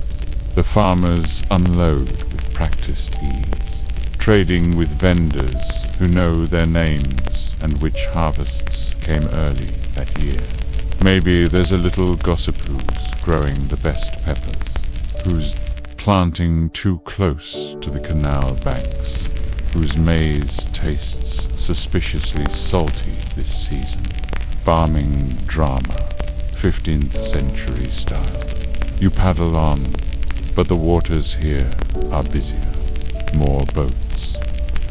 The farmers unload with practiced ease, trading with vendors who know their names and which harvests came early that year. Maybe there's a little gossip who's growing the best peppers, who's planting too close to the canal banks, whose maize tastes suspiciously salty this season. Farming drama, 15th century style. You paddle on, but the waters here are busier, more boats.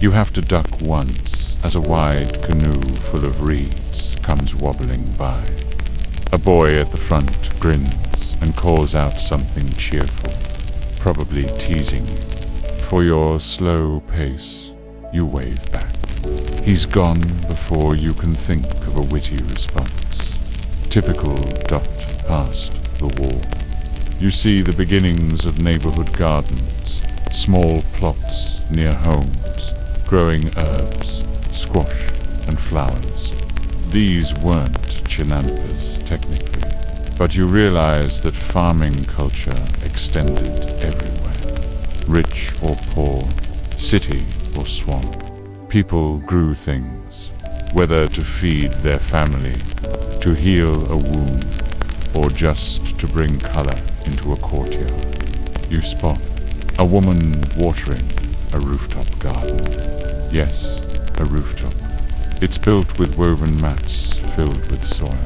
You have to duck once as a wide canoe full of reeds comes wobbling by. A boy at the front grins and calls out something cheerful, probably teasing you. For your slow pace, you wave back. He's gone before you can think of a witty response. Typical dot past the wall. You see the beginnings of neighborhood gardens, small plots near homes, growing herbs, squash and flowers. These weren't chinampas technically, but you realize that farming culture extended everywhere. Rich or poor, city or swamp, people grew things, whether to feed their family, to heal a wound, or just to bring color into a courtyard. You spot a woman watering a rooftop garden. Yes, a rooftop. It's built with woven mats filled with soil,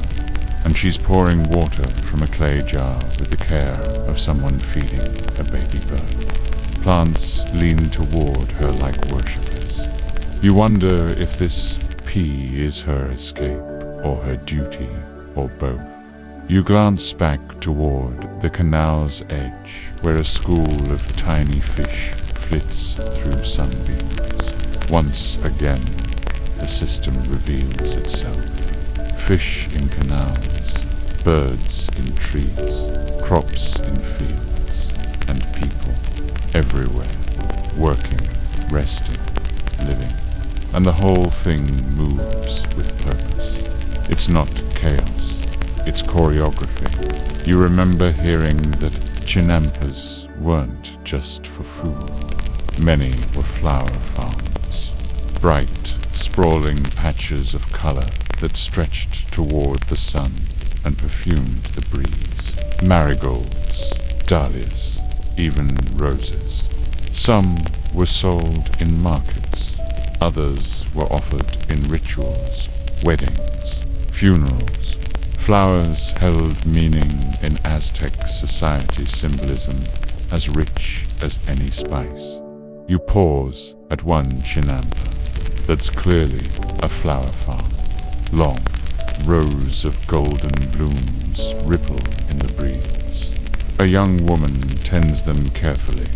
and she's pouring water from a clay jar with the care of someone feeding a baby bird. Plants lean toward her like worshippers. You wonder if this pea is her escape, or her duty, or both. You glance back toward the canal's edge, where a school of tiny fish flits through sunbeams. Once again, the system reveals itself. Fish in canals, birds in trees, crops in fields, and people everywhere, working, resting, living. And the whole thing moves with purpose. It's not chaos, it's choreography. You remember hearing that chinampas weren't just for food. Many were flower farms, bright, sprawling patches of color that stretched toward the sun and perfumed the breeze. Marigolds, dahlias, even roses. Some were sold in markets. Others were offered in rituals, weddings, funerals. Flowers held meaning in Aztec society symbolism as rich as any spice. You pause at one chinampa that's clearly a flower farm. Long rows of golden blooms ripple in the breeze. A young woman tends them carefully,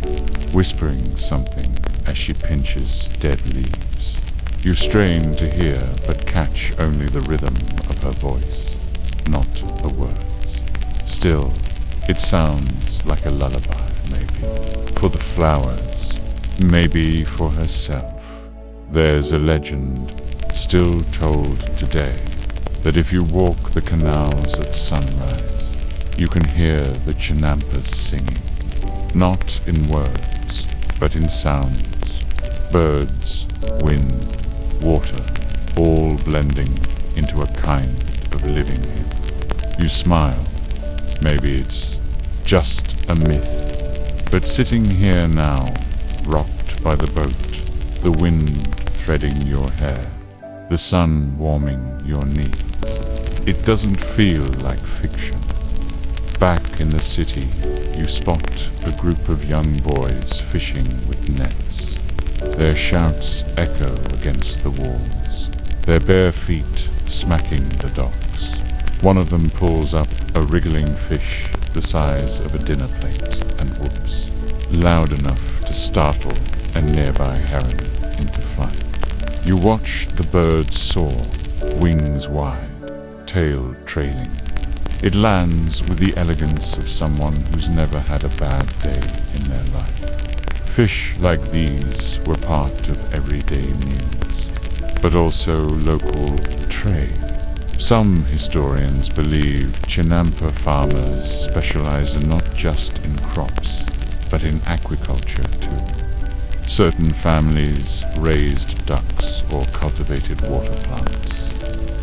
whispering something as she pinches dead leaves. You strain to hear, but catch only the rhythm of her voice, not the words. Still, it sounds like a lullaby, maybe, for the flowers, maybe for herself. There's a legend, still told today, that if you walk the canals at sunrise, you can hear the chinampas singing, not in words, but in sounds. Birds, wind, water, all blending into a kind of living hymn. You smile. Maybe it's just a myth. But sitting here now, rocked by the boat, the wind threading your hair, the sun warming your knees, it doesn't feel like fiction. Back in the city, you spot a group of young boys fishing with nets. Their shouts echo against the walls, their bare feet smacking the docks. One of them pulls up a wriggling fish the size of a dinner plate and whoops, loud enough to startle a nearby heron into flight. You watch the bird soar, wings wide, tail trailing. It lands with the elegance of someone who's never had a bad day in their life. Fish like these were part of everyday meals, but also local trade. Some historians believe Chinampa farmers specialize not just in crops, but in aquaculture too. Certain families raised ducks or cultivated water plants.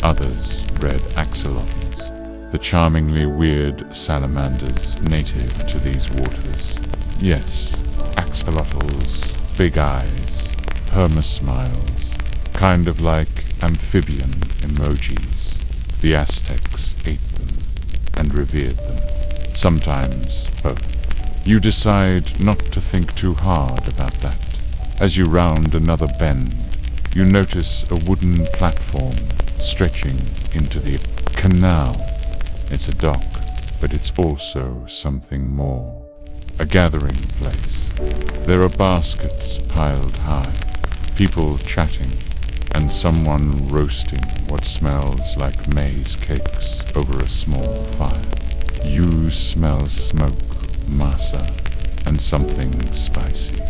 Others bred axolotls, the charmingly weird salamanders native to these waters. Yes, axolotls, big eyes, perma-smiles, kind of like amphibian emojis. The Aztecs ate them and revered them, sometimes both. You decide not to think too hard about that. As you round another bend, you notice a wooden platform stretching into the canal. It's a dock, but it's also something more. A gathering place. There are baskets piled high, people chatting, and someone roasting what smells like maize cakes over a small fire. You smell smoke, masa, and something spicy.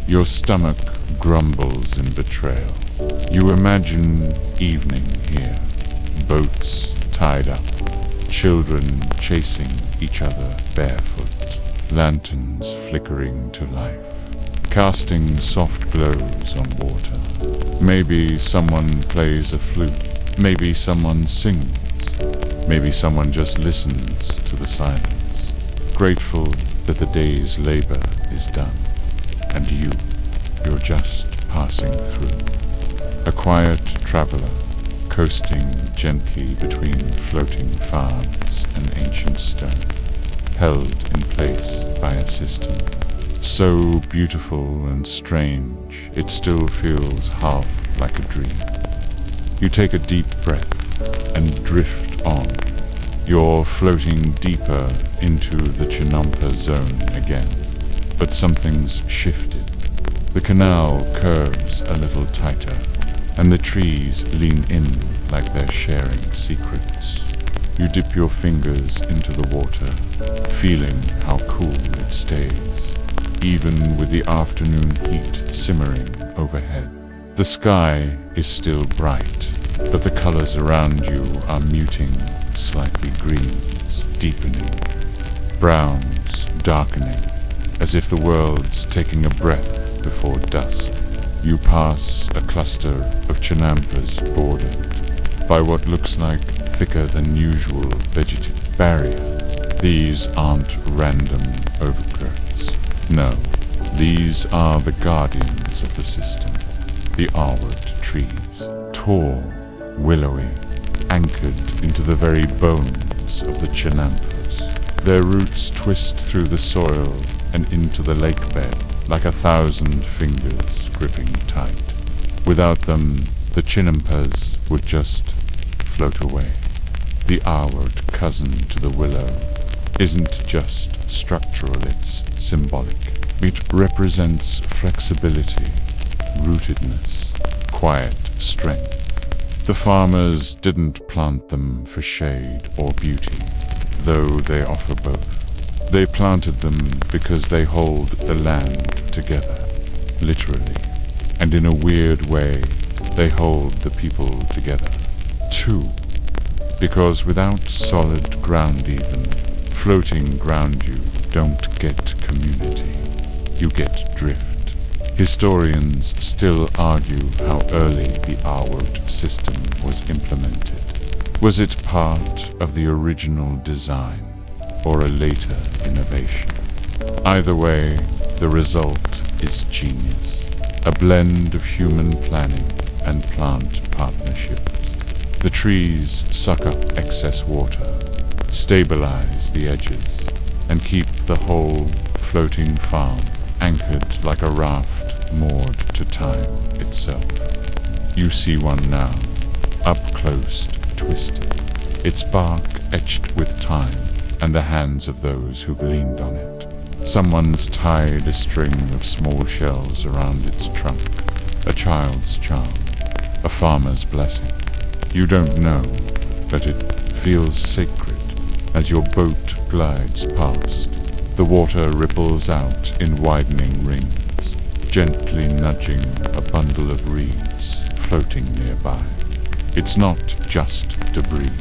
Your stomach grumbles in betrayal. You imagine evening here, boats tied up, children chasing each other barefoot, lanterns flickering to life, casting soft glows on water. Maybe someone plays a flute, maybe someone sings, maybe someone just listens to the silence, grateful that the day's labor is done, and you're just passing through. A quiet traveler, coasting gently between floating farms and ancient stone, held in place by a system. So beautiful and strange, it still feels half like a dream. You take a deep breath and drift on. You're floating deeper into the Chinampa zone again, but something's shifted. The canal curves a little tighter, and the trees lean in like they're sharing secrets. You dip your fingers into the water, feeling how cool it stays, even with the afternoon heat simmering overhead. The sky is still bright, but the colors around you are muting, slightly greens, deepening, browns darkening, as if the world's taking a breath before dusk. You pass a cluster of Chinampas bordered by what looks like thicker than usual vegetative barrier. These aren't random overgrowths. No, these are the guardians of the system, the Arward trees, tall, willowy, anchored into the very bones of the Chinampas. Their roots twist through the soil and into the lake bed like 1,000 fingers gripping tight. Without them, the Chinampas would just float away. The Arward cousin to the willow isn't just structural, it's symbolic. It represents flexibility, rootedness, quiet strength. The farmers didn't plant them for shade or beauty, though they offer both. They planted them because they hold the land together, literally, and in a weird way, they hold the people together, too. Because without solid ground even, floating ground, you don't get community. You get drift. Historians still argue how early the Arward system was implemented. Was it part of the original design or a later innovation? Either way, the result is genius. A blend of human planning and plant partnerships. The trees suck up excess water, stabilize the edges, and keep the whole floating farm anchored like a raft moored to time itself. You see one now, up close, twisted, its bark etched with time and the hands of those who've leaned on it. Someone's tied a string of small shells around its trunk, a child's charm, a farmer's blessing. You don't know, but it feels sacred as your boat glides past. The water ripples out in widening rings, gently nudging a bundle of reeds floating nearby. It's not just debris.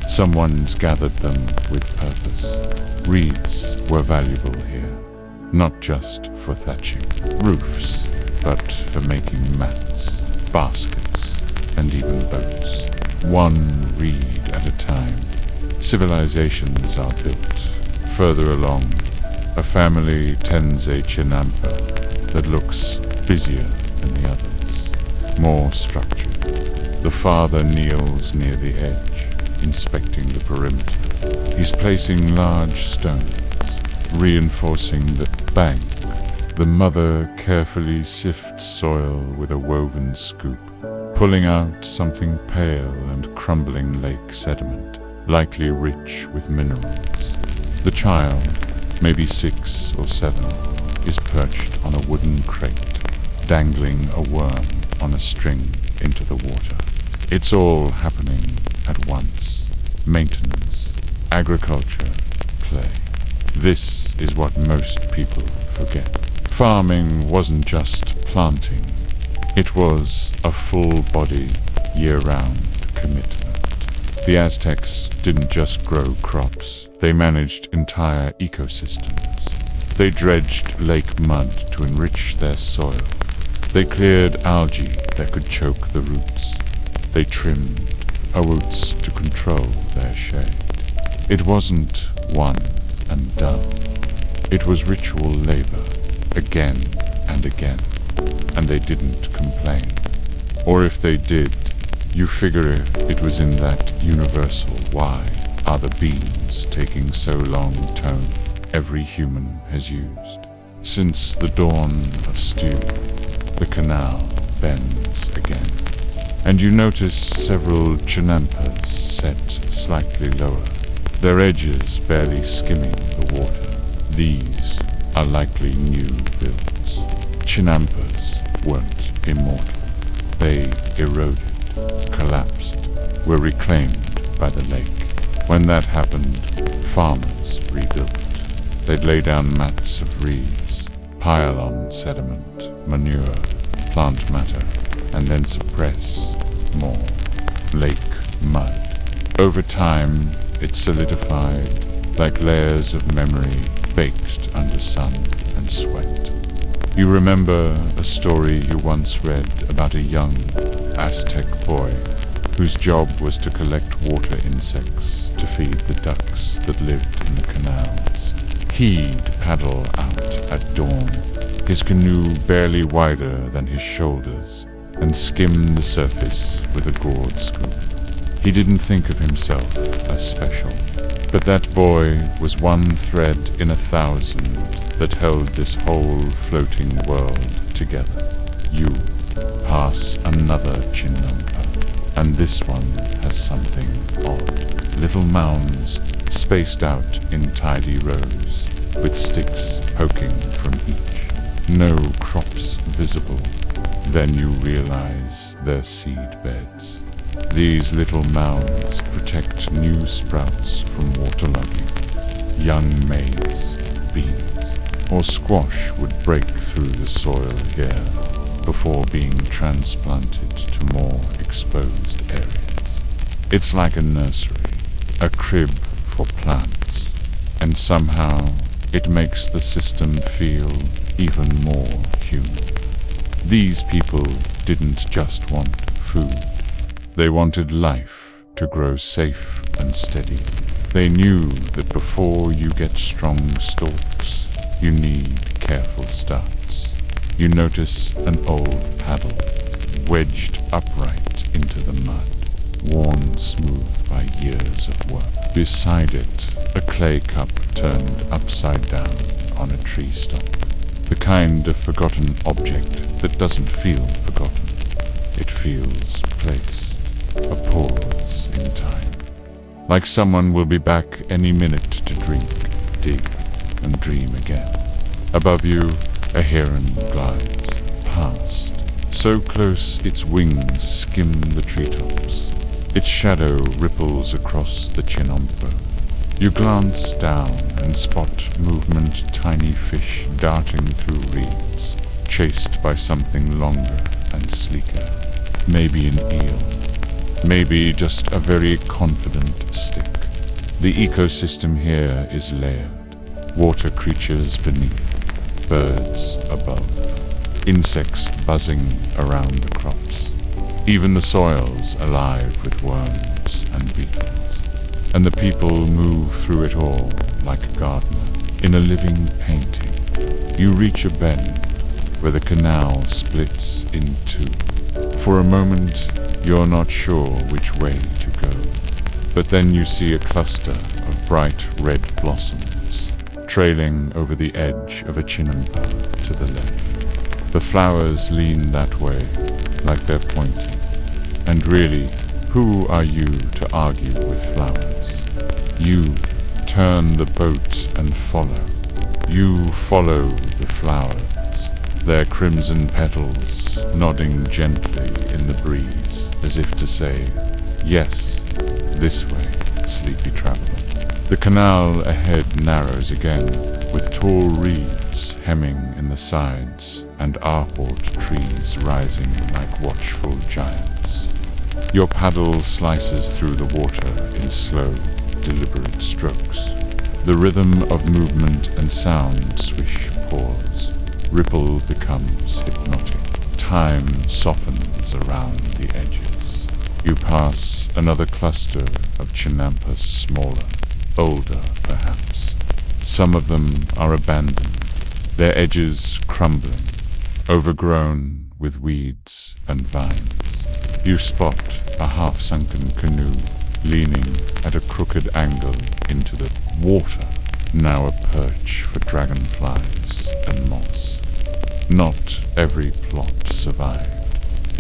Someone's gathered them with purpose. Reeds were valuable here, not just for thatching roofs, but for making mats, baskets, and even boats. One reed at a time. Civilizations are built. Further along, a family tends a chinampa that looks busier than the others, more structured. The father kneels near the edge, inspecting the perimeter. He's placing large stones, reinforcing the bank. The mother carefully sifts soil with a woven scoop, pulling out something pale and crumbling lake sediment, likely rich with minerals. The child, maybe 6 or 7, is perched on a wooden crate, dangling a worm on a string into the water. It's all happening at once. Maintenance, agriculture, play. This is what most people forget. Farming wasn't just planting. It was a full-body, year-round commitment. The Aztecs didn't just grow crops. They managed entire ecosystems. They dredged lake mud to enrich their soil. They cleared algae that could choke the roots. They trimmed oats to control their shade. It wasn't one and done. It was ritual labor, again and again, and they didn't complain. Or if they did, you figure it was in that universal why are the beans taking so long tone every human has used. Since the dawn of stew, the canal bends again. And you notice several chinampas set slightly lower, their edges barely skimming the water. These are likely new builds. Chinampas weren't immortal. They eroded, collapsed, were reclaimed by the lake. When that happened, farmers rebuilt. They'd lay down mats of reeds, pile on sediment, manure, plant matter, and then suppress more lake mud. Over time, it solidified like layers of memory baked under sun and sweat. You remember a story you once read about a young Aztec boy whose job was to collect water insects to feed the ducks that lived in the canals. He'd paddle out at dawn, his canoe barely wider than his shoulders, and skim the surface with a gourd scoop. He didn't think of himself as special, but that boy was one thread in 1,000 that held this whole floating world together. You pass another chinampa, and this one has something odd. Little mounds spaced out in tidy rows, with sticks poking from each. No crops visible. Then you realize they're seed beds. These little mounds protect new sprouts from waterlogging. Young maize, beans, or squash would break through the soil here before being transplanted to more exposed areas. It's like a nursery, a crib for plants, and somehow it makes the system feel even more human. These people didn't just want food. They wanted life to grow safe and steady. They knew that before you get strong stalks, you need careful starts. You notice an old paddle, wedged upright into the mud, worn smooth by years of work. Beside it, a clay cup turned upside down on a tree stump. The kind of forgotten object that doesn't feel forgotten. It feels placed, a pause in time. Like someone will be back any minute to drink, dig, and dream again. Above you, a heron glides, past, so close its wings skim the treetops. Its shadow ripples across the chinampa. You glance down and spot movement tiny fish darting through reeds. chased by something longer and sleeker. Maybe an eel. Maybe just a very confident stick. The ecosystem here is layered. Water creatures beneath, birds above, insects buzzing around the crops. Even the soil's alive with worms and beetles. And the people move through it all like a gardener, in a living painting. You reach a bend where the canal splits in two. For a moment, you're not sure which way to go. But then you see a cluster of bright red blossoms, trailing over the edge of a chinampa to the left. The flowers lean that way, like they're pointing. And really, who are you to argue with flowers? You turn the boat and follow. You follow the flowers, their crimson petals nodding gently in the breeze, as if to say, yes, this way, sleepy traveler. The canal ahead narrows again, with tall reeds hemming in the sides and ahort trees rising like watchful giants. Your paddle slices through the water in slow, deliberate strokes. The rhythm of movement and sound swish pause. Ripple becomes hypnotic. Time softens around the edges. You pass another cluster of chinampas smaller, older perhaps. Some of them are abandoned, their edges crumbling, overgrown with weeds and vines. You spot a half-sunken canoe leaning at a crooked angle into the water, now a perch for dragonflies and moths. Not every plot survived.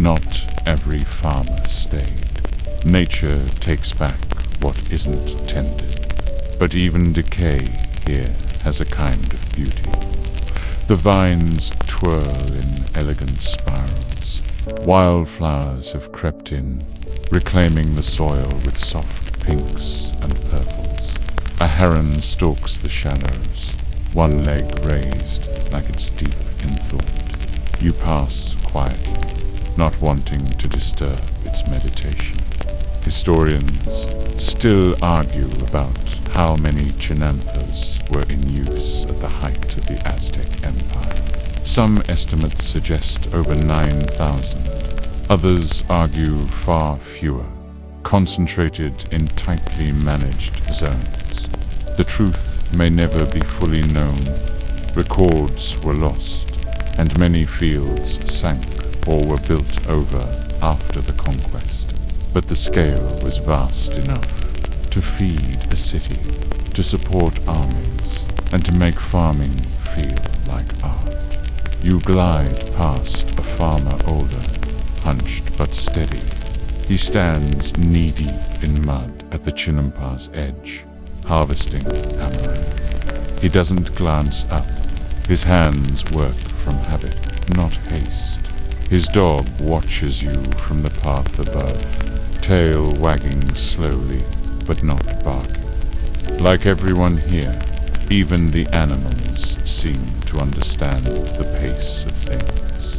Not every farmer stayed. Nature takes back what isn't tended. But even decay here has a kind of beauty. The vines twirl in elegant spirals. Wildflowers have crept in, reclaiming the soil with soft pinks and purples. A heron stalks the shallows, one leg raised like it's deep in thought. You pass quietly, not wanting to disturb its meditation. Historians still argue about how many chinampas were in use at the height of the Aztec Empire. Some estimates suggest over 9,000. Others argue far fewer, concentrated in tightly managed zones. The truth may never be fully known. Records were lost, and many fields sank or were built over after the conquest. But the scale was vast enough to feed a city, to support armies, and to make farming feel like art. You glide past a farmer older, hunched but steady. He stands knee-deep in mud at the chinampa's edge, harvesting amaranth. He doesn't glance up. His hands work from habit, not haste. His dog watches you from the path above, tail wagging slowly, but not barking. Like everyone here, even the animals seem to understand the pace of things.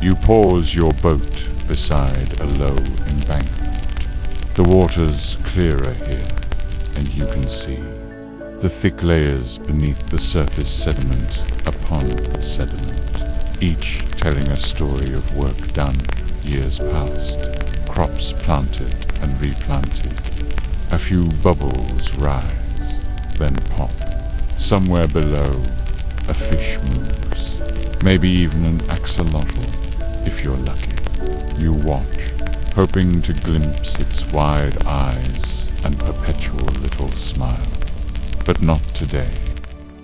You pause your boat beside a low embankment. The water's clearer here, and you can see the thick layers beneath the surface sediment upon sediment, each telling a story of work done years past, crops planted and replanted. A few bubbles rise, then pop. Somewhere below, a fish moves, maybe even an axolotl, if you're lucky. You watch, hoping to glimpse its wide eyes and perpetual little smile. But not today.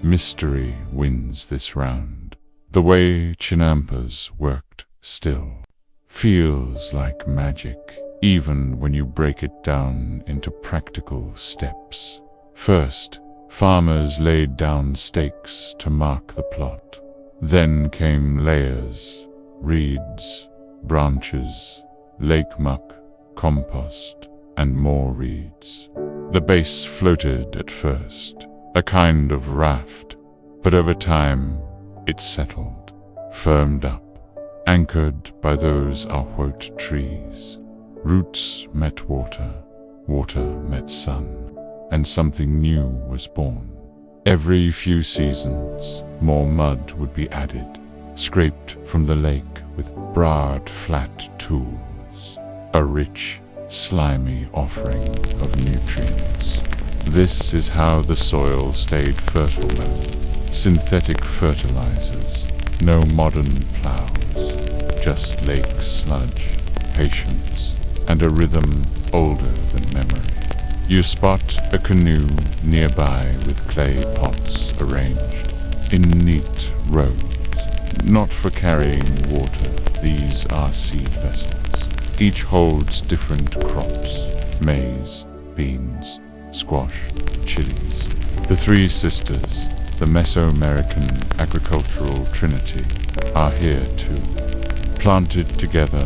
Mystery wins this round. The way chinampas worked still feels like magic, even when you break it down into practical steps. First, farmers laid down stakes to mark the plot. Then came layers, reeds, branches, lake muck, compost, and more reeds. The base floated at first, a kind of raft, but over time it settled. firmed up, anchored by those Ahwot trees. Roots met water, water met sun, and something new was born. Every few seasons, more mud would be added, scraped from the lake with broad, flat tools, a rich, slimy offering of nutrients. This is how the soil stayed fertile now. Synthetic fertilizers, no modern plows, just lake sludge, patience, and a rhythm older than memory. You spot a canoe nearby with clay pots arranged in neat rows. Not for carrying water, these are seed vessels. Each holds different crops: maize, beans, squash, chilies. The three sisters, the Mesoamerican agricultural trinity, are here too. Planted together,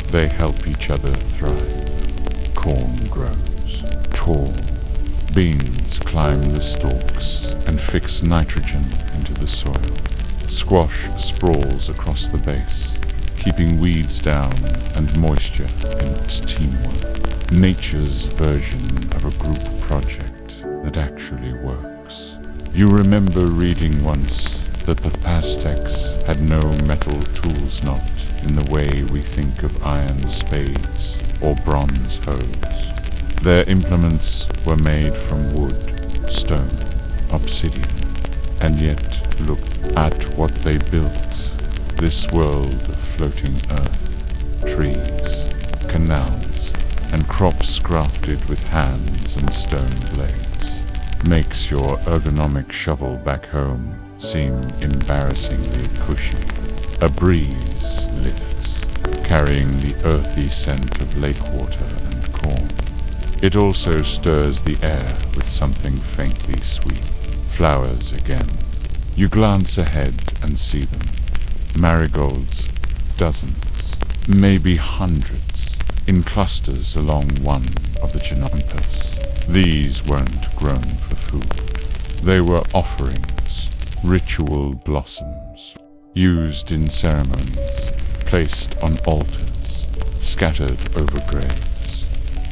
they help each other thrive. Corn grows tall. Beans climb the stalks and fix nitrogen into the soil. Squash sprawls across the base, keeping weeds down and moisture in its teamwork. Nature's version of a group project that actually works. You remember reading once that the Aztecs had no metal tools knot in the way we think of iron spades or bronze hoes. Their implements were made from wood, stone, obsidian, and yet look at what they built. This world of floating earth, trees, canals, and crops grafted with hands and stone blades makes your ergonomic shovel back home seem embarrassingly cushy. A breeze lifts, carrying the earthy scent of lake water and corn. It also stirs the air with something faintly sweet. Flowers again. You glance ahead and see them. Marigolds, dozens, maybe hundreds, in clusters along one of the janitors. These weren't grown for food. They were offerings, ritual blossoms, used in ceremonies, placed on altars, scattered over graves.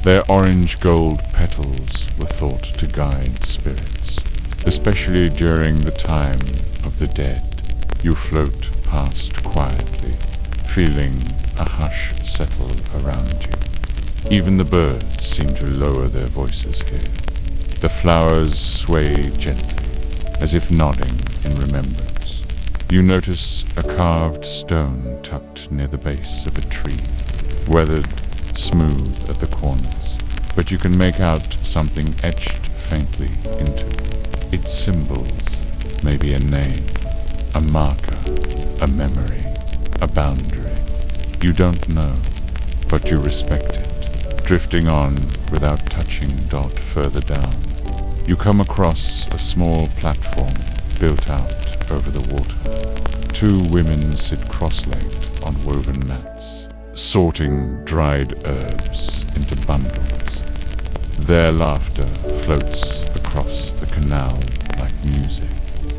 Their orange-gold petals were thought to guide spirits, especially during the time of the dead. You float past quietly, feeling a hush settle around you. Even the birds seem to lower their voices here. The flowers sway gently, as if nodding in remembrance. You notice a carved stone tucked near the base of a tree, weathered, smooth at the corners, but you can make out something etched faintly into it. Its symbols, maybe a name, a marker, a memory, a boundary. You don't know, but you respect it. Drifting on without touching dot further down, you come across a small platform built out over the water. Two women sit cross-legged on woven mats, sorting dried herbs into bundles. Their laughter floats across the canal like music.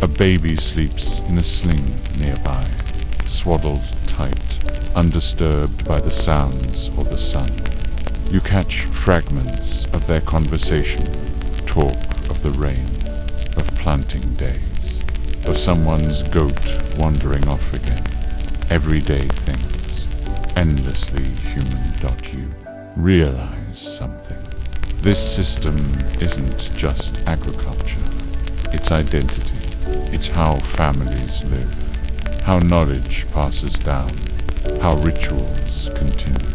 A baby sleeps in a sling nearby, swaddled tight, undisturbed by the sounds or the sun. You catch fragments of their conversation, talk of the rain, of planting days, of someone's goat wandering off again. Everyday things, endlessly human. You realize something. This system isn't just agriculture. It's identity. It's how families live, how knowledge passes down, how rituals continue.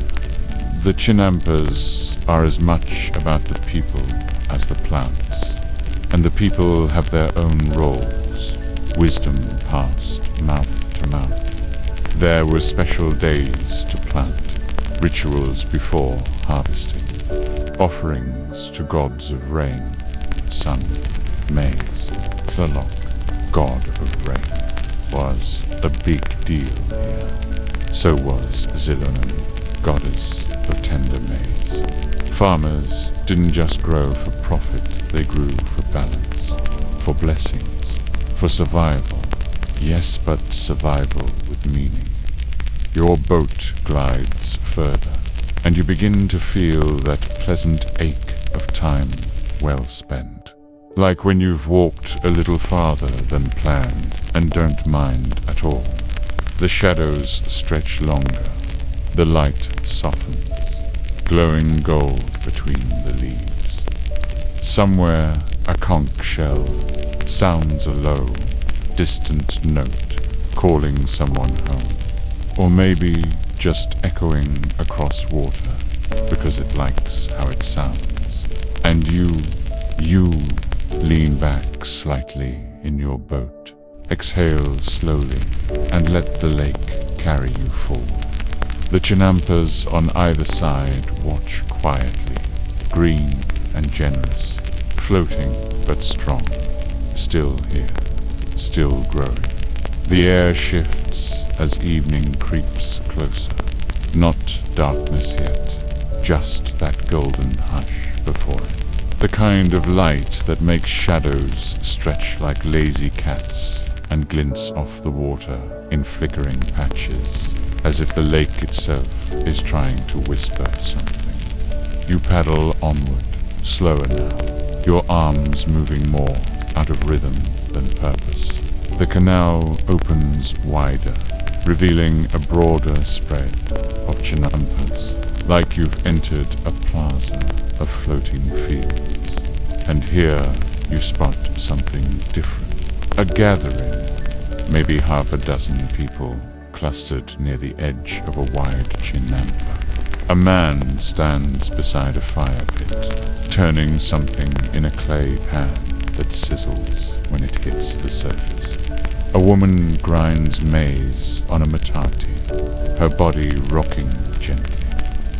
The Chinampas are as much about the people as the plants, and the people have their own roles, wisdom passed mouth to mouth. There were special days to plant, rituals before harvesting, offerings to gods of rain, sun, maize. Tlaloc, god of rain, was a big deal here. So was Zilonim, goddess of tender maize. Farmers didn't just grow for profit, they grew for balance, for blessings, for survival. Yes, but survival with meaning. Your boat glides further, and you begin to feel that pleasant ache of time well spent. Like when you've walked a little farther than planned and don't mind at all. The shadows stretch longer, the light softens, glowing gold between the leaves. Somewhere a conch shell sounds a low, distant note calling someone home. Or maybe just echoing across water because it likes how it sounds. And you lean back slightly in your boat, exhale slowly, and let the lake carry you forward. The chinampas on either side watch quietly, green and generous, floating but strong, still here, still growing. The air shifts as evening creeps closer. Not darkness yet, just that golden hush before it. The kind of light that makes shadows stretch like lazy cats and glints off the water in flickering patches, as if the lake itself is trying to whisper something. You paddle onward, slower now, your arms moving more out of rhythm than purpose. The canal opens wider, revealing a broader spread of chinampas, like you've entered a plaza of floating fields. And here you spot something different. A gathering, maybe half a dozen people clustered near the edge of a wide chinampa. A man stands beside a fire pit, turning something in a clay pan that sizzles when it hits the surface. A woman grinds maize on a metate, her body rocking gently.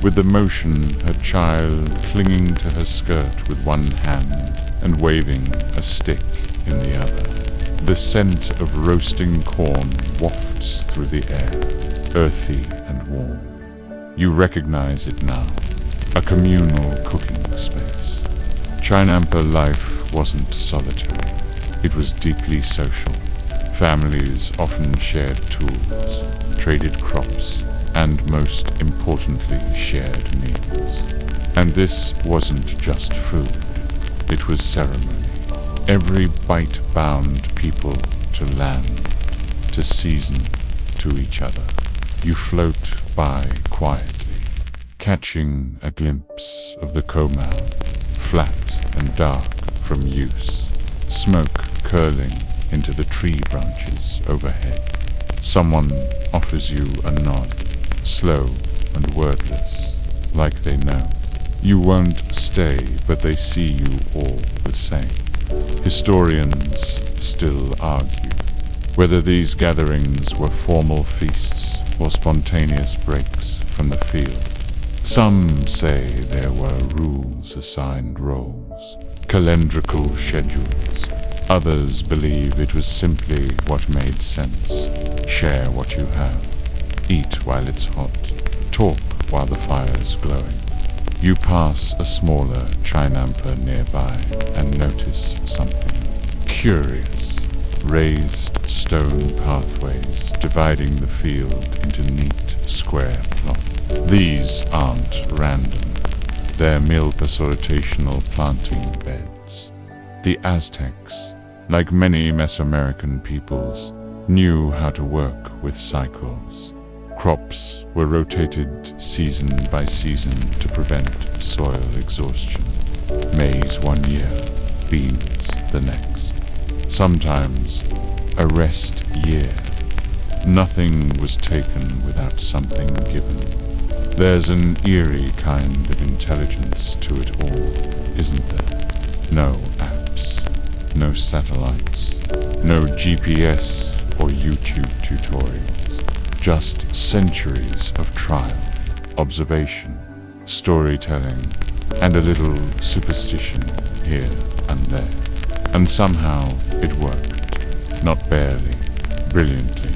With the motion, her child clinging to her skirt with one hand and waving a stick in the other. The scent of roasting corn wafts through the air, earthy and warm. You recognize it now, a communal cooking space. Chinampa life wasn't solitary, it was deeply social. Families often shared tools, traded crops, and most importantly, shared meals. And this wasn't just food, it was ceremony. Every bite bound people to land, to season, to each other. You float by quietly, catching a glimpse of the komau, flat and dark from use, smoke curling into the tree branches overhead. Someone offers you a nod, slow and wordless, like they know. You won't stay, but they see you all the same. Historians still argue whether these gatherings were formal feasts or spontaneous breaks from the field. Some say there were rules assigned roles, calendrical schedules. Others believe it was simply what made sense. Share what you have. Eat while it's hot. Talk while the fire's glowing. You pass a smaller chinampa nearby and notice something curious. Raised stone pathways dividing the field into neat square plots. These aren't random. They're milpa planting beds. The Aztecs, like many Mesoamerican peoples, knew how to work with cycles. Crops were rotated season by season to prevent soil exhaustion. Maize one year, beans the next. Sometimes a rest year. Nothing was taken without something given. There's an eerie kind of intelligence to it all, isn't there? No apps, no satellites, no GPS or YouTube tutorials. Just centuries of trial, observation, storytelling, and a little superstition here and there. And somehow it worked. Not barely, brilliantly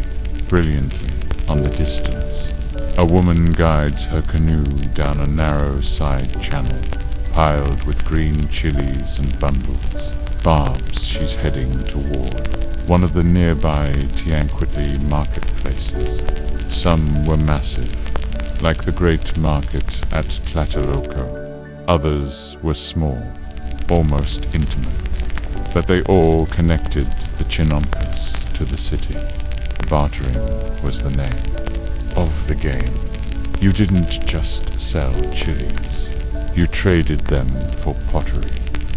on the distance. A woman guides her canoe down a narrow side channel, piled with green chilies and bundles. Barbs she's heading toward. one of the nearby Tianquitli marketplaces. Some were massive, like the great market at Tlatelolco. Others were small, almost intimate, but they all connected the Chinampas to the city. Bartering was the name of the game. You didn't just sell chilies. You traded them for pottery,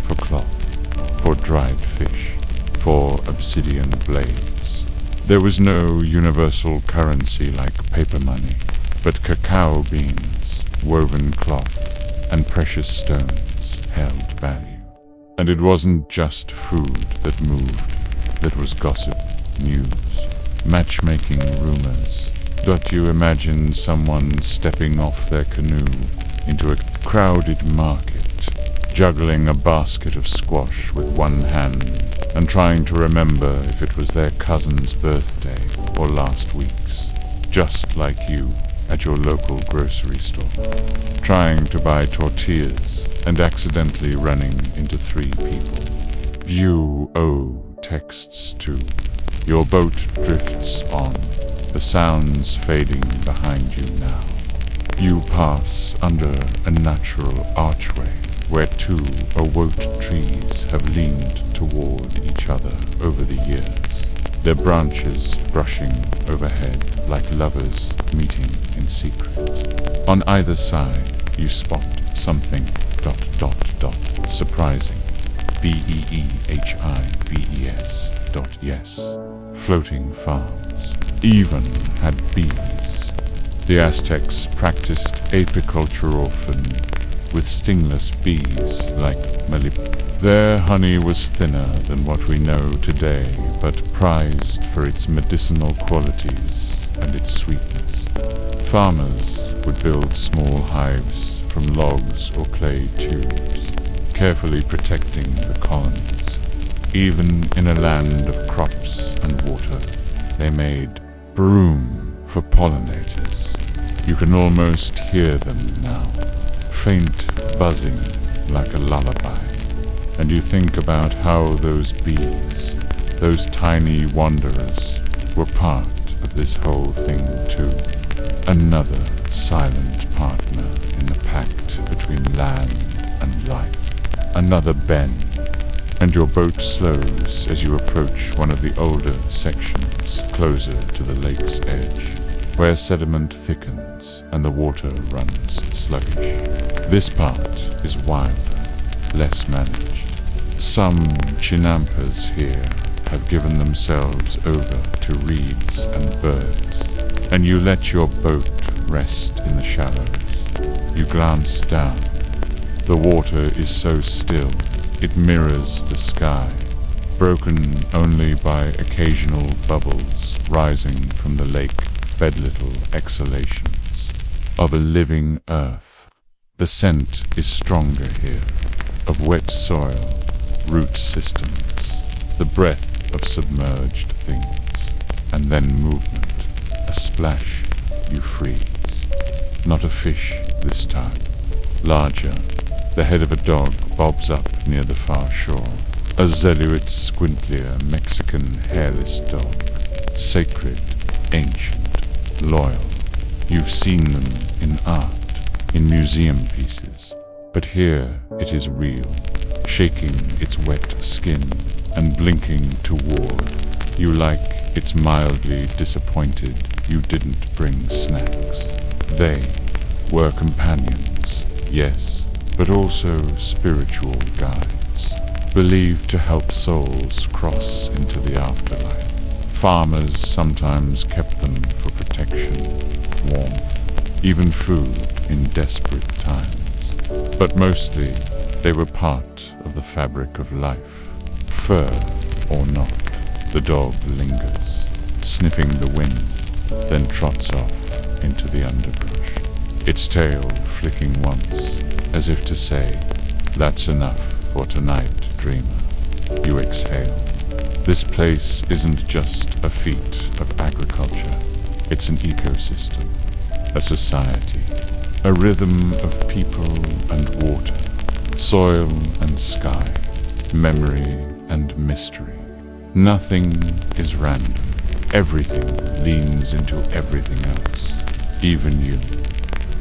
for cloth, for dried fish, for obsidian blades. There was no universal currency like paper money, but cacao beans, woven cloth, and precious stones held value. And it wasn't just food that moved, that was gossip, news, matchmaking rumors. You imagine someone stepping off their canoe into a crowded market, juggling a basket of squash with one hand and trying to remember if it was their cousin's birthday or last week's, just like you at your local grocery store, trying to buy tortillas and accidentally running into 3 people. You owe texts too. Your boat drifts on, the sounds fading behind you now. You pass under a natural archway where 2 awoke trees have leaned toward each other over the years, their branches brushing overhead like lovers meeting in secret. On either side, you spot something ... surprising. BEEHIVES. Floating farms even had bees. The Aztecs practiced apiculture often with stingless bees like malip. Their honey was thinner than what we know today, but prized for its medicinal qualities and its sweetness. Farmers would build small hives from logs or clay tubes, carefully protecting the colonies. Even in a land of crops and water, they made broom for pollinators. You can almost hear them now, faint buzzing like a lullaby. And you think about how those bees, those tiny wanderers, were part of this whole thing too. Another silent partner in the pact between land and life. Another bend, and your boat slows as you approach one of the older sections closer to the lake's edge, where sediment thickens and the water runs sluggish. This part is wilder, less managed. Some Chinampas here have given themselves over to reeds and birds, and you let your boat rest in the shallows. You glance down. The water is so still, it mirrors the sky, broken only by occasional bubbles rising from the lake bed, little exhalations of a living earth. The scent is stronger here, of wet soil, root systems, the breath of submerged things, and then movement, a splash, you freeze. Not a fish this time, larger. The head of a dog bobs up near the far shore. A Zeluit Squintlier Mexican hairless dog. Sacred, ancient, loyal. You've seen them in art, in museum pieces. But here it is real, shaking its wet skin and blinking toward you like it's mildly disappointed you didn't bring snacks. They were companions, yes, but also spiritual guides, believed to help souls cross into the afterlife. Farmers sometimes kept them for protection, warmth, even food in desperate times. But mostly, they were part of the fabric of life. Fur or not, the dog lingers, sniffing the wind, then trots off into the underbrush, its tail flicking once, as if to say, "That's enough for tonight, dreamer." You exhale. This place isn't just a feat of agriculture. It's an ecosystem, a society, a rhythm of people and water, soil and sky, memory and mystery. Nothing is random. Everything leans into everything else, even you.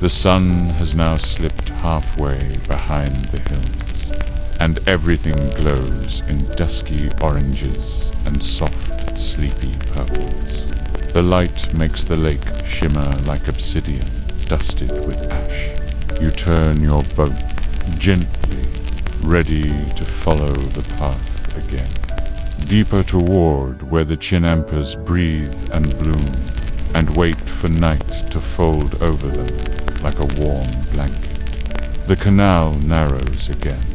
The sun has now slipped halfway behind the hills, and everything glows in dusky oranges and soft, sleepy purples. The light makes the lake shimmer like obsidian, dusted with ash. You turn your boat gently, ready to follow the path again. Deeper toward where the chinampers breathe and bloom, and wait for night to fold over them like a warm blanket. The canal narrows again,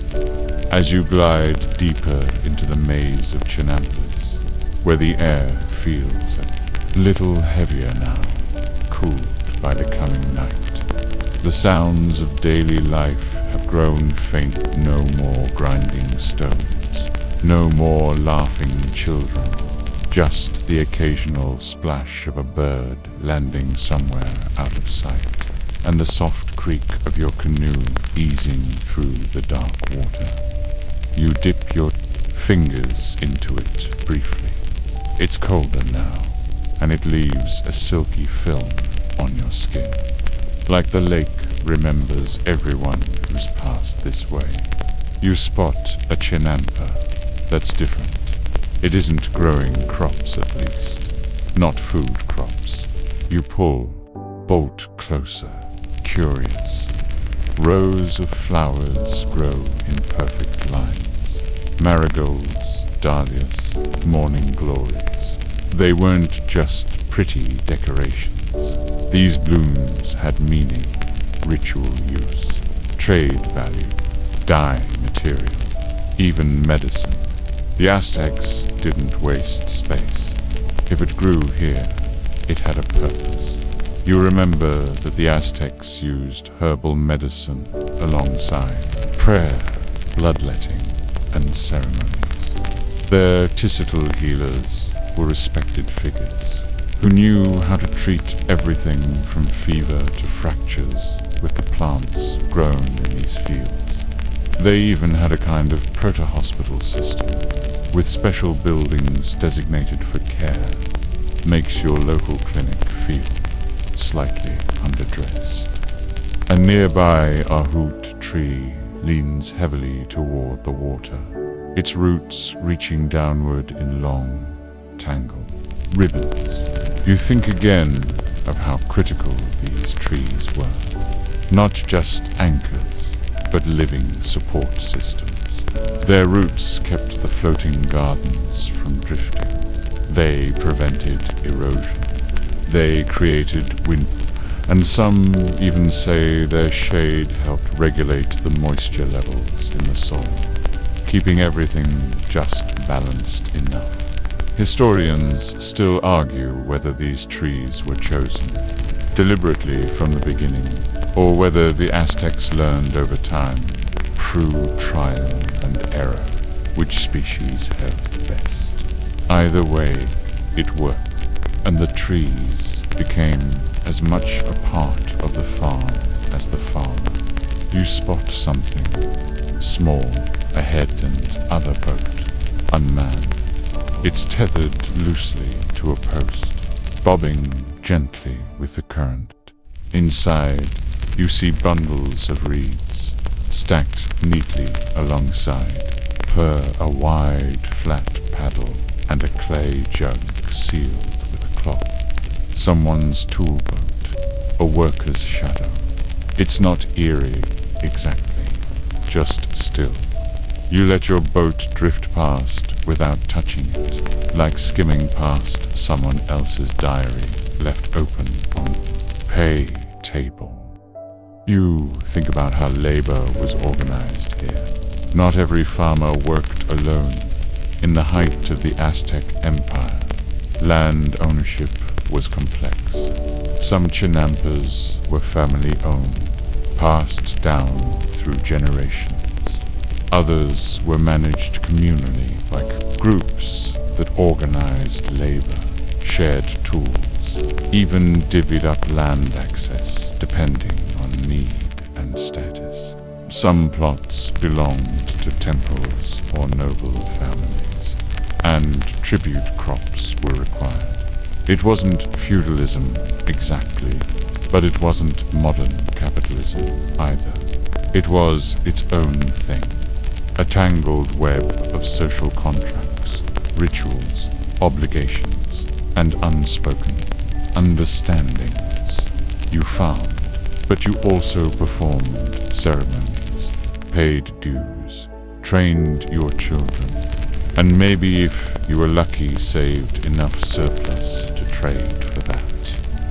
as you glide deeper into the maze of chinampers, where the air feels a little heavier now, cooled by the coming night. The sounds of daily life have grown faint, no more grinding stones, no more laughing children, just the occasional splash of a bird landing somewhere out of sight, and the soft creak of your canoe easing through the dark water. You dip your fingers into it briefly. It's colder now, and it leaves a silky film on your skin. Like the lake remembers everyone who's passed this way. You spot a chinampa that's different. It isn't growing crops, at least. Not food crops. You pull, bolt closer, curious. Rows of flowers grow in perfect lines. Marigolds, dahlias, morning glories. They weren't just pretty decorations. These blooms had meaning, ritual use, trade value, dye material, even medicine. The Aztecs didn't waste space. If it grew here, it had a purpose. You remember that the Aztecs used herbal medicine alongside prayer, bloodletting, and ceremonies. Their ticital healers were respected figures who knew how to treat everything from fever to fractures with the plants grown in these fields. They even had a kind of proto-hospital system with special buildings designated for care. Makes your local clinic feel slightly underdressed. A nearby ahoot tree leans heavily toward the water, its roots reaching downward in long, tangled ribbons. You think again of how critical these trees were. Not just anchors, but living support systems. Their roots kept the floating gardens from drifting. They prevented erosion. They created wind, and some even say their shade helped regulate the moisture levels in the soil, keeping everything just balanced enough. Historians still argue whether these trees were chosen deliberately from the beginning, or whether the Aztecs learned over time, through trial and error, which species held best. Either way, it worked, and the trees became as much a part of the farm as the farmer. You spot something small ahead and other boat, unmanned. It's tethered loosely to a post, bobbing gently with the current. Inside, you see bundles of reeds, stacked neatly alongside, per a wide, flat paddle and a clay jug sealed with a cloth. Someone's tool boat, a worker's shadow. It's not eerie, exactly, just still. You let your boat drift past without touching it, like skimming past someone else's diary left open on pay table. You think about how labor was organized here. Not every farmer worked alone. In the height of the Aztec Empire, land ownership was complex. Some chinampas were family-owned, passed down through generations. Others were managed communally, like groups that organized labor, shared tools, even divvied up land access, depending on need and status. Some plots belonged to temples or noble families. and tribute crops were required. It wasn't feudalism exactly, but it wasn't modern capitalism either. It was its own thing, a tangled web of social contracts, rituals, obligations, and unspoken understandings. You farmed, but you also performed ceremonies, paid dues, trained your children, and maybe if you were lucky saved enough surplus to trade for that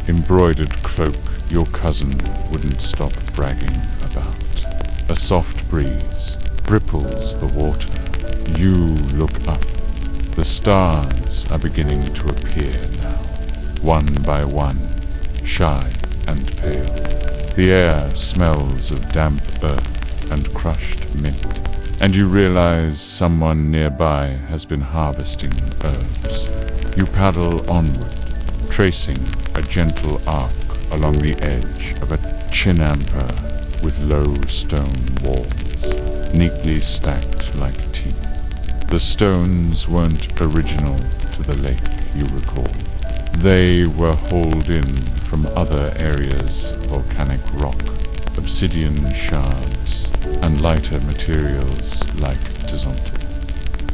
embroidered cloak your cousin wouldn't stop bragging about. A soft breeze ripples the water. You look up. The stars are beginning to appear now, one by one, shy and pale. The air smells of damp earth and crushed mint, and you realize someone nearby has been harvesting herbs. You paddle onward, tracing a gentle arc along the edge of a chinampa with low stone walls, neatly stacked like teeth. The stones weren't original to the lake, you recall. They were hauled in from other areas of volcanic rock, obsidian shards, and lighter materials like tizonte.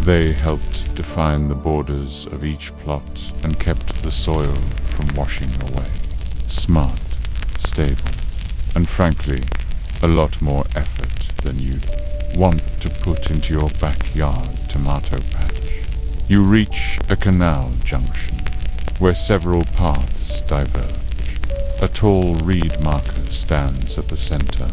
They helped define the borders of each plot and kept the soil from washing away. Smart, stable, and frankly, a lot more effort than you'd want to put into your backyard tomato patch. You reach a canal junction where several paths diverge. A tall reed marker stands at the center,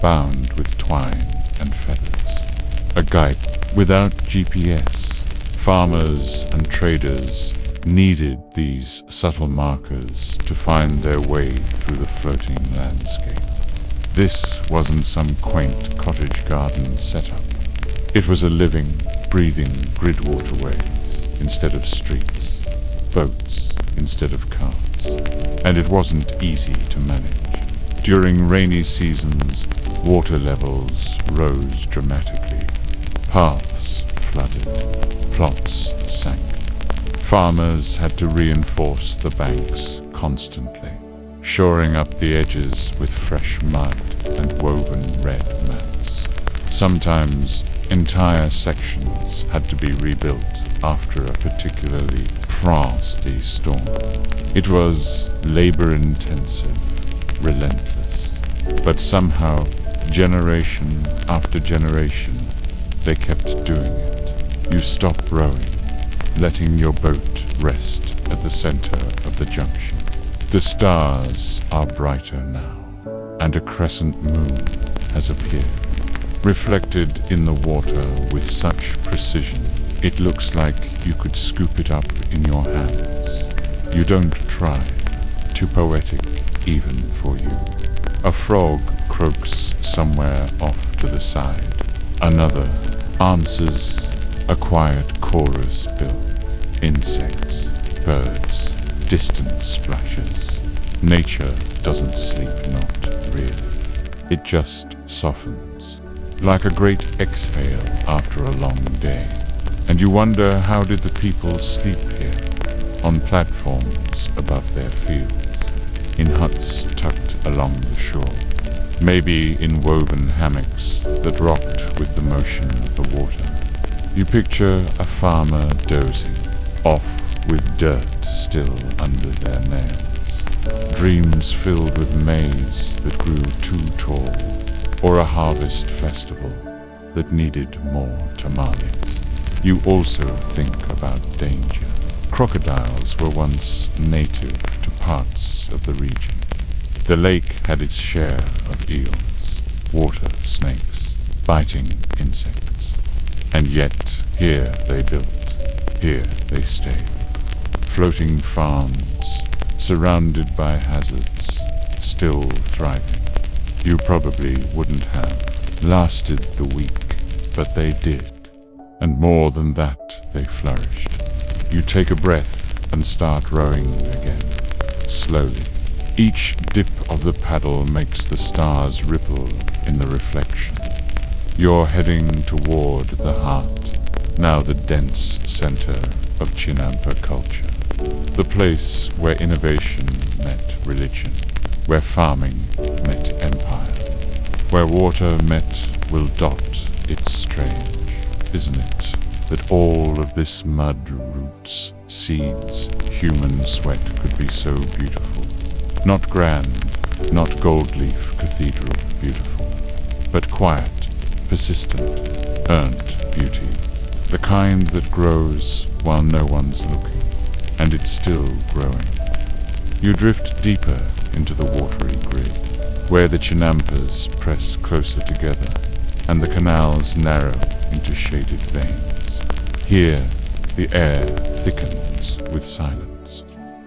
bound with twine and feathers. A guide without GPS. Farmers and traders needed these subtle markers to find their way through the floating landscape. This wasn't some quaint cottage garden setup. It was a living, breathing grid waterways instead of streets, boats instead of carts. And it wasn't easy to manage. During rainy seasons, water levels rose dramatically. Paths flooded, plots sank. Farmers had to reinforce the banks constantly, shoring up the edges with fresh mud and woven red mats. Sometimes entire sections had to be rebuilt after a particularly frosty storm. It was labor-intensive, relentless, but somehow, generation after generation, they kept doing it. You stopped rowing, letting your boat rest at the center of the junction. The stars are brighter now, and a crescent moon has appeared. Reflected in the water with such precision, it looks like you could scoop it up in your hands. You don't try, too poetic even for you. A frog croaks somewhere off to the side. Another answers, a quiet chorus build. Insects, birds, distant splashes. Nature doesn't sleep, not really. It just softens, like a great exhale after a long day. And you wonder, how did the people sleep here? On platforms above their fields, in huts tucked along the shore, maybe in woven hammocks that rocked with the motion of the water. You picture a farmer dozing, off with dirt still under their nails, dreams filled with maize that grew too tall, or a harvest festival that needed more tamales. You also think about danger. Crocodiles were once native to parts of the region. The lake had its share of eels, water snakes, biting insects. And yet, here they built, here they stayed. Floating farms, surrounded by hazards, still thriving. You probably wouldn't have lasted the week, but they did. And more than that, they flourished. You take a breath and start rowing again, slowly. Each dip of the paddle makes the stars ripple in the reflection. You're heading toward the heart, now the dense center of Chinampa culture. The place where innovation met religion, where farming met empire, where water met will dot its strange, isn't it, that all of this mud roots, seeds, human sweat could be so beautiful. Not grand, not gold leaf cathedral beautiful, but quiet, persistent, earned beauty. The kind that grows while no one's looking, and it's still growing. You drift deeper into the watery grid, where the Chinampas press closer together, and the canals narrow into shaded veins. Here, the air thickens with silence,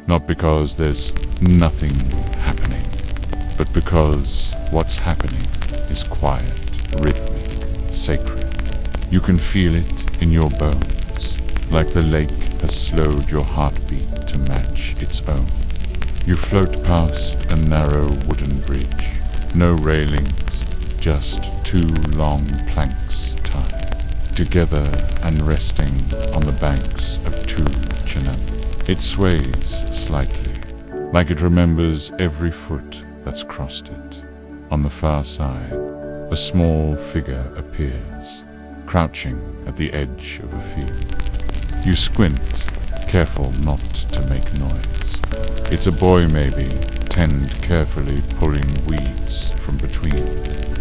not because there's nothing happening, but because what's happening is quiet, rhythmic, sacred. You can feel it in your bones, like the lake has slowed your heartbeat to match its own. You float past a narrow wooden bridge, no railings, just two long planks tied together and resting on the banks of two Chinampas. It sways slightly, like it remembers every foot that's crossed it. On the far side, a small figure appears, crouching at the edge of a field. You squint, careful not to make noise. It's a boy maybe, tend carefully pulling weeds from between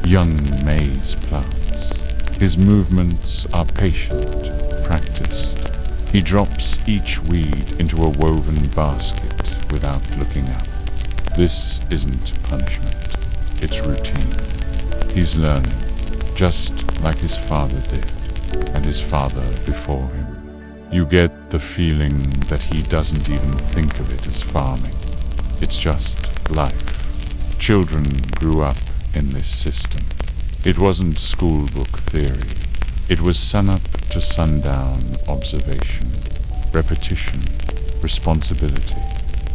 young maize plants. His movements are patient, practiced. He drops each weed into a woven basket without looking up. This isn't punishment, it's routine. He's learning, just like his father did, and his father before him. You get the feeling that he doesn't even think of it as farming. It's just life. Children grew up in this system. It wasn't schoolbook theory. It was sunup to sundown observation, repetition, responsibility.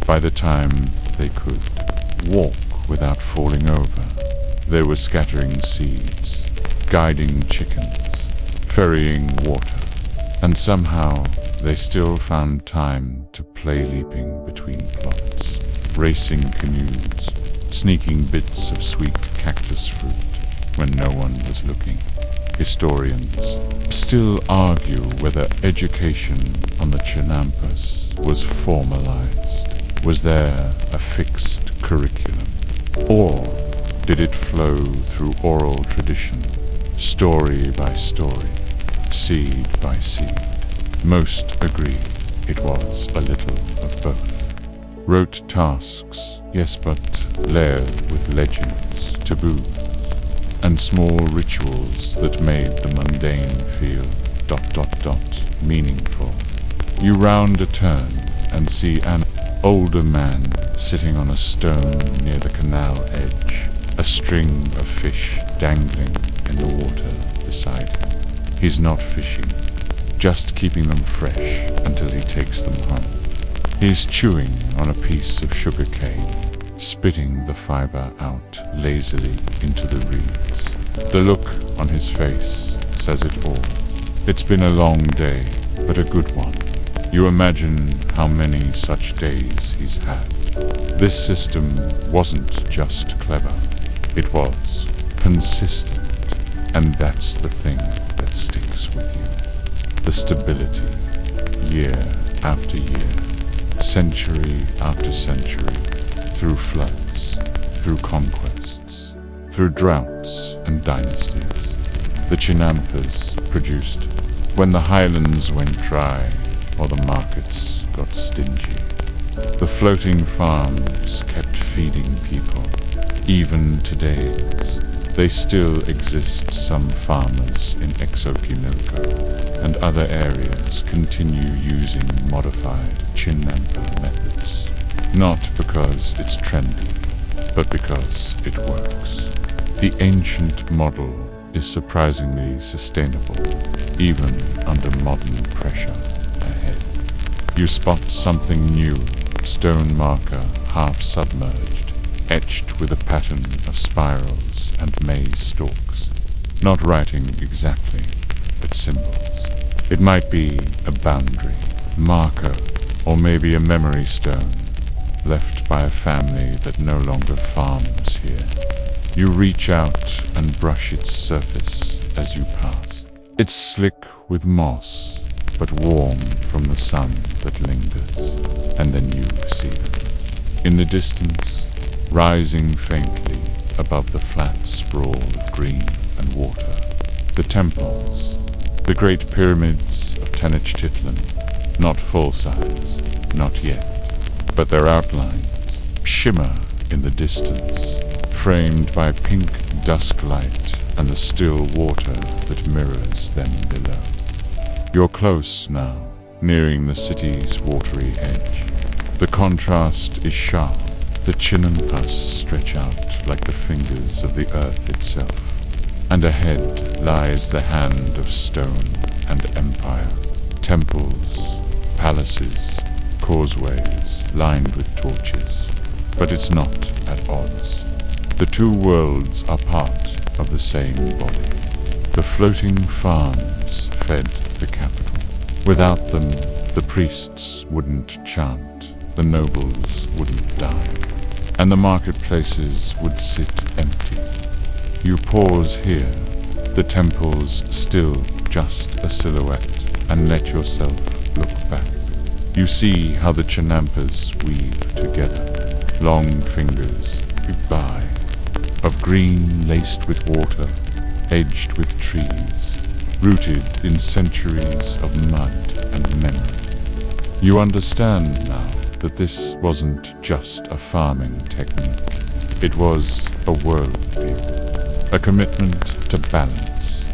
By the time they could walk without falling over, they were scattering seeds, guiding chickens, ferrying water, and somehow they still found time to play leaping between plots, racing canoes, sneaking bits of sweet cactus fruit when no one was looking. Historians still argue whether education on the Chinampas was formalized. Was there a fixed curriculum? Or did it flow through oral tradition, story by story, seed by seed? Most agree it was a little of both. Rote tasks, yes, but layered with legends, taboos, and small rituals that made the mundane feel ... meaningful. You round a turn and see an older man sitting on a stone near the canal edge, a string of fish dangling in the water beside him. He's not fishing, just keeping them fresh until he takes them home. He's chewing on a piece of sugar cane, spitting the fiber out lazily into the reeds. The look on his face says it all. It's been a long day, but a good one. You imagine how many such days he's had. This system wasn't just clever, it was consistent, and that's the thing that sticks with you. The stability, year after year, century after century, through floods, through conquests, through droughts and dynasties. The Chinampas produced when the highlands went dry or the markets got stingy. The floating farms kept feeding people. Even today, they still exist. Some farmers in Exokimilco and other areas continue using modified Chinampa methods. Not because it's trendy, but because it works. The ancient model is surprisingly sustainable, even under modern pressure ahead. You spot something new, stone marker half submerged, etched with a pattern of spirals and maize stalks. Not writing exactly, but symbols. It might be a boundary, marker, or maybe a memory stone left by a family that no longer farms here. You reach out and brush its surface as you pass. It's slick with moss, but warm from the sun that lingers. And then you see them. In the distance, rising faintly above the flat sprawl of green and water, the temples, the great pyramids of Tenochtitlan, not full size, not yet, but their outlines shimmer in the distance, framed by pink dusk light and the still water that mirrors them below. You're close now, nearing the city's watery edge. The contrast is sharp. The chinampas stretch out like the fingers of the earth itself. And ahead lies the hand of stone and empire. Temples, palaces, causeways lined with torches. But it's not at odds. The two worlds are part of the same body. The floating farms fed the capital. Without them, the priests wouldn't chant, the nobles wouldn't die, and the marketplaces would sit empty. You pause here, the temples still just a silhouette, and let yourself look back. You see how the chinampas weave together, long fingers goodbye, of green laced with water, edged with trees, rooted in centuries of mud and memory. You understand now that this wasn't just a farming technique. It was a worldview, a commitment to balance.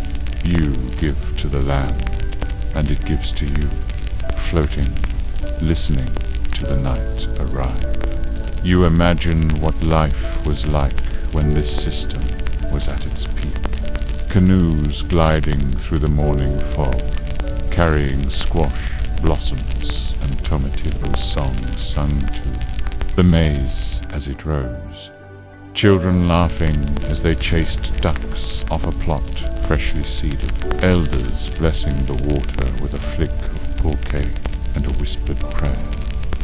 You give to the land, and it gives to you, floating, listening to the night arrive. You imagine what life was like when this system was at its peak. Canoes gliding through the morning fog, carrying squash, blossoms, and tomatillo's songs sung to, the maize as it rose. Children laughing as they chased ducks off a plot freshly seeded. Elders blessing the water with a flick of pulque and a whispered prayer.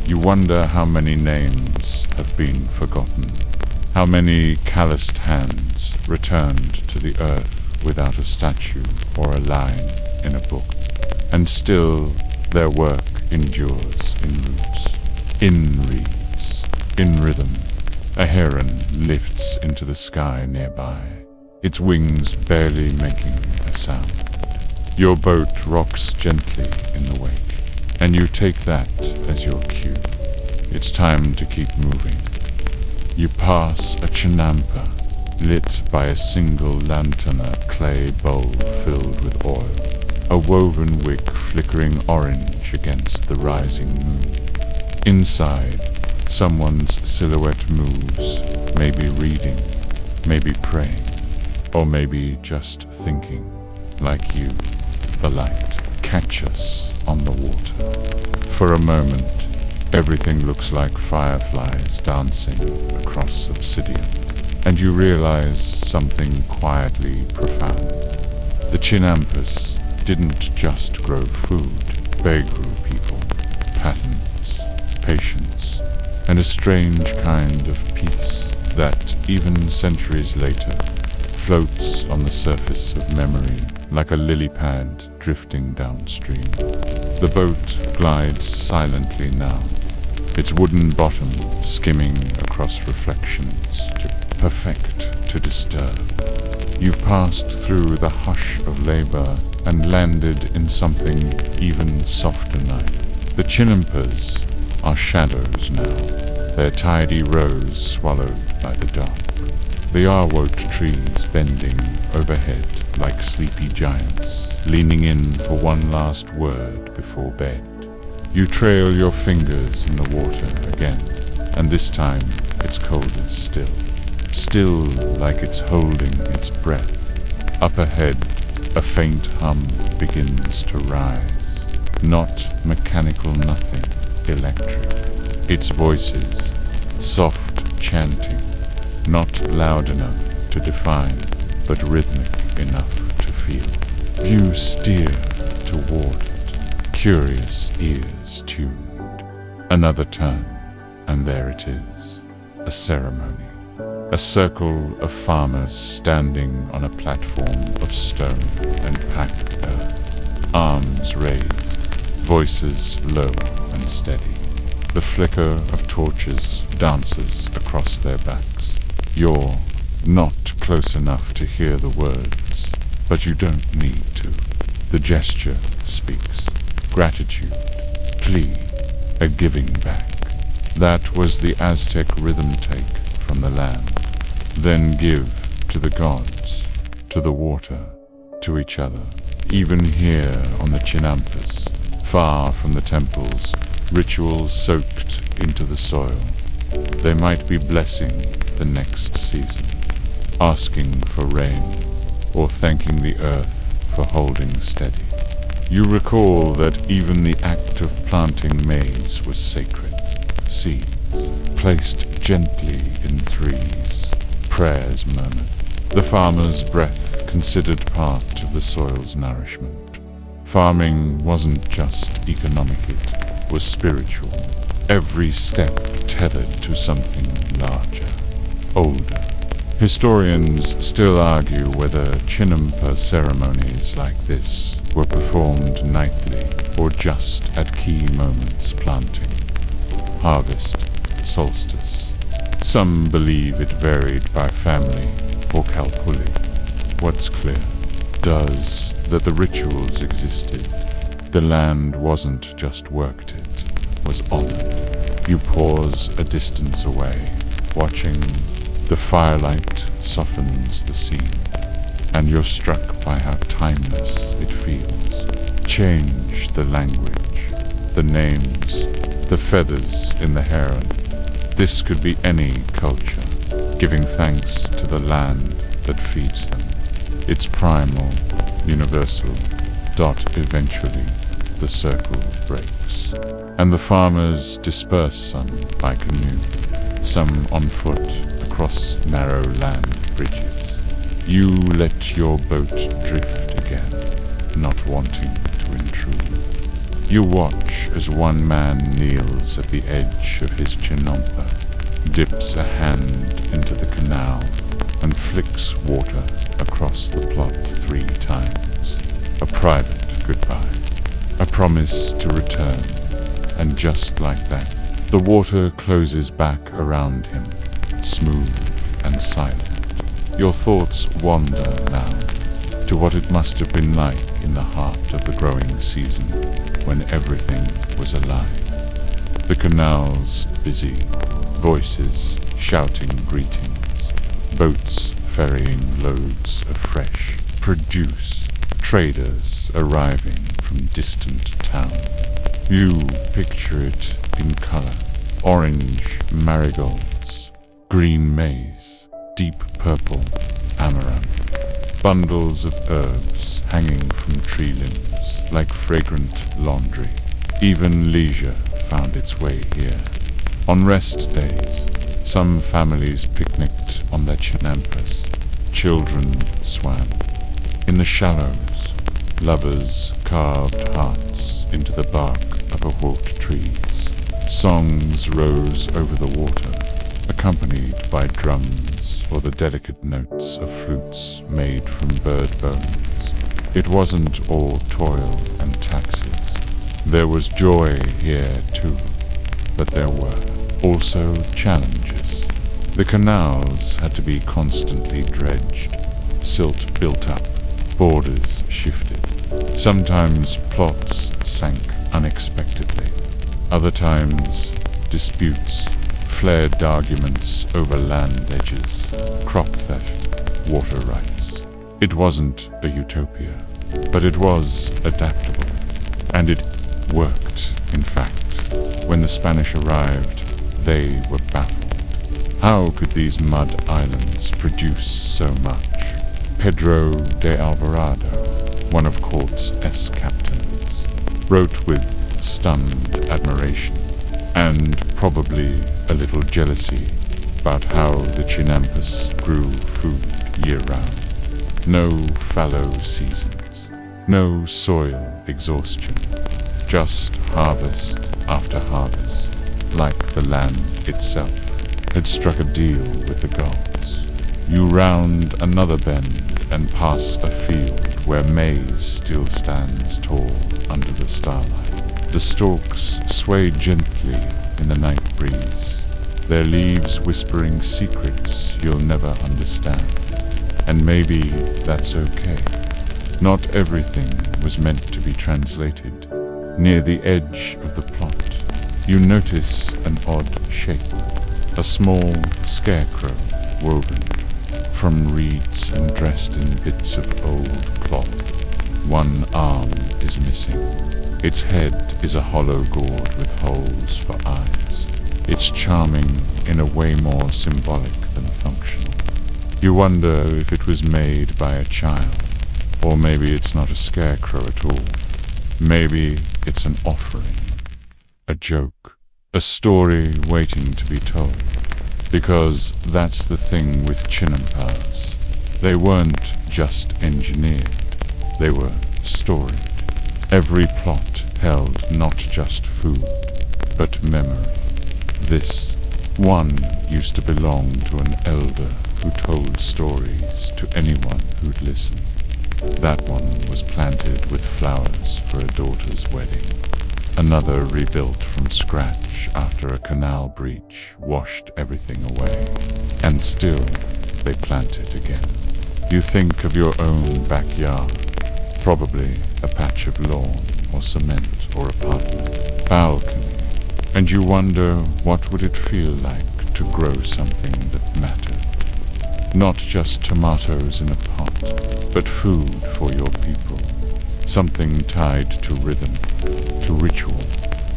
You wonder how many names have been forgotten, how many calloused hands returned to the earth without a statue or a line in a book. And still their work endures in roots, in reeds, in rhythm. A heron lifts into the sky nearby, its wings barely making a sound. Your boat rocks gently in the wake, and you take that as your cue. It's time to keep moving. You pass a chinampa, lit by a single lanterna clay bowl filled with oil, a woven wick flickering orange against the rising moon. Inside, someone's silhouette moves, maybe reading, maybe praying, or maybe just thinking, like you. The light catch us on the water. For a moment, everything looks like fireflies dancing across obsidian, and you realize something quietly profound. The chinampas didn't just grow food, they grew people, patterns, patience, and a strange kind of peace that, even centuries later, floats on the surface of memory like a lily pad drifting downstream. The boat glides silently now, its wooden bottom skimming across reflections, too perfect to disturb. You've passed through the hush of labor and landed in something even softer now. The chinampas are shadows now, their tidy rows swallowed by the dark. The arwot trees bending overhead like sleepy giants, leaning in for one last word before bed. You trail your fingers in the water again, and this time it's colder still. Still like it's holding its breath. Up ahead, a faint hum begins to rise. Not mechanical nothing, electric. It's voices, soft chanting, not loud enough to define, but rhythmic enough to feel. You steer toward it, curious ears tuned. Another turn, and there it is, a ceremony. A circle of farmers standing on a platform of stone and packed earth, arms raised, voices low and steady. The flicker of torches dances across their backs. You're not close enough to hear the words, but you don't need to. The gesture speaks. Gratitude, plea, a giving back. That was the Aztec rhythm take from the land. Then give to the gods, to the water, to each other. Even here on the Chinampas, far from the temples, rituals soaked into the soil. They might be blessing the next season, asking for rain, or thanking the earth for holding steady. You recall that even the act of planting maize was sacred. Seeds, placed gently in threes, prayers murmured. The farmer's breath considered part of the soil's nourishment. Farming wasn't just economic, it was spiritual. Every step tethered to something larger, older. Historians still argue whether Chinampa ceremonies like this were performed nightly or just at key moments: planting, harvest, solstice. Some believe it varied by family or kalpuli. What's clear does that the rituals existed. The land wasn't just worked, it was honored. You pause a distance away, watching. The firelight softens the scene, and you're struck by how timeless it feels. Change the language, the names, the feathers in the heron. This could be any culture, giving thanks to the land that feeds them. It's primal, universal, eventually the circle breaks. And the farmers disperse, some by canoe, some on foot across narrow land bridges. You let your boat drift again, not wanting to intrude. You watch as one man kneels at the edge of his chinampa, dips a hand into the canal, and flicks water across the plot 3 times. A private goodbye, a promise to return, and just like that, the water closes back around him, smooth and silent. Your thoughts wander now to what it must have been like in the heart of the growing season, when everything was alive. The canals busy, voices shouting greetings, boats ferrying loads of fresh produce, traders arriving from distant town. You picture it in color: orange marigolds, green maize, deep purple amaranth, bundles of herbs hanging from tree limbs like fragrant laundry. Even leisure found its way here. On rest days, some families picnicked on their chinampas. Children swam. In the shallows, lovers carved hearts into the bark of awoke trees. Songs rose over the water, accompanied by drums or the delicate notes of flutes made from bird bones. It wasn't all toil and taxes. There was joy here too, but there were also challenges. The canals had to be constantly dredged, silt built up, borders shifted. Sometimes plots sank unexpectedly. Other times, disputes, flared arguments over land edges, crop theft, water rights. It wasn't a utopia, but it was adaptable. And it worked, in fact. When the Spanish arrived, they were baffled. How could these mud islands produce so much? Pedro de Alvarado, one of Cortes' captains, wrote with stunned admiration, and probably a little jealousy, about how the Chinampas grew food year-round. No fallow seasons, no soil exhaustion. Just harvest after harvest, like the land itself had struck a deal with the gods. You round another bend and pass a field where maize still stands tall under the starlight. The stalks sway gently in the night breeze, their leaves whispering secrets you'll never understand. And maybe that's okay. Not everything was meant to be translated. Near the edge of the plot, you notice an odd shape. A small scarecrow woven from reeds and dressed in bits of old cloth. One arm is missing. Its head is a hollow gourd with holes for eyes. It's charming in a way more symbolic than functional. You wonder if it was made by a child, or maybe it's not a scarecrow at all. Maybe it's an offering, a joke, a story waiting to be told. Because that's the thing with Chinampas. They weren't just engineered, they were storied. Every plot held not just food, but memory. This one used to belong to an elder who told stories to anyone who'd listen. That one was planted with flowers for a daughter's wedding. Another rebuilt from scratch after a canal breach washed everything away. And still, they plant it again. You think of your own backyard, probably a patch of lawn or cement or apartment, balcony, and you wonder what would it feel like to grow something that mattered. Not just tomatoes in a pot, but food for your people. Something tied to rhythm, to ritual,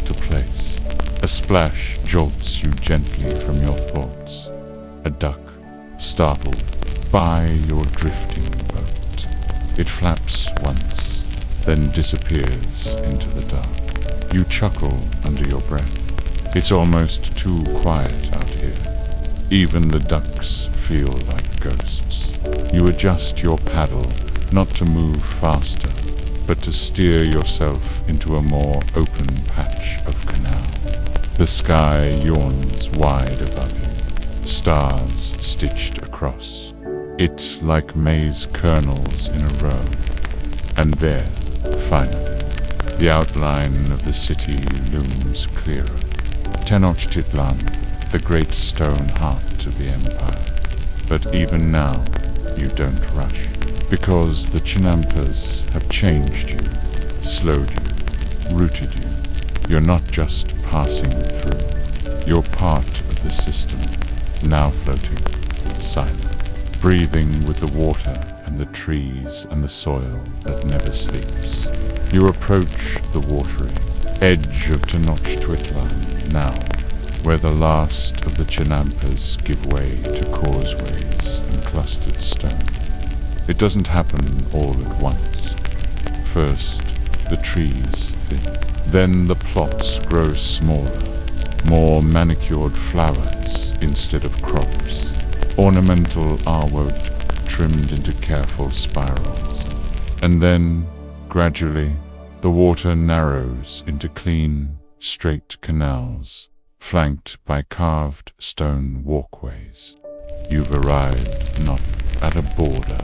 to place. A splash jolts you gently from your thoughts. A duck, startled by your drifting boat. It flaps once, then disappears into the dark. You chuckle under your breath. It's almost too quiet out here. Even the ducks feel like ghosts. You adjust your paddle, not to move faster, but to steer yourself into a more open patch of canal. The sky yawns wide above you, stars stitched across. It like maize kernels in a row. And there, finally, the outline of the city looms clearer. Tenochtitlan, the great stone heart of the empire. But even now, you don't rush, because the Chinampas have changed you, slowed you, rooted you. You're not just passing through. You're part of the system, now floating, silent, breathing with the water and the trees and the soil that never sleeps. You approach the watery edge of Tenochtitlan now, where the last of the Chinampas give way to causeways and clustered stone. It doesn't happen all at once. First, the trees thin. Then the plots grow smaller, more manicured flowers instead of crops, ornamental artwork trimmed into careful spirals. And then, gradually, the water narrows into clean, straight canals, flanked by carved stone walkways. You've arrived not at a border,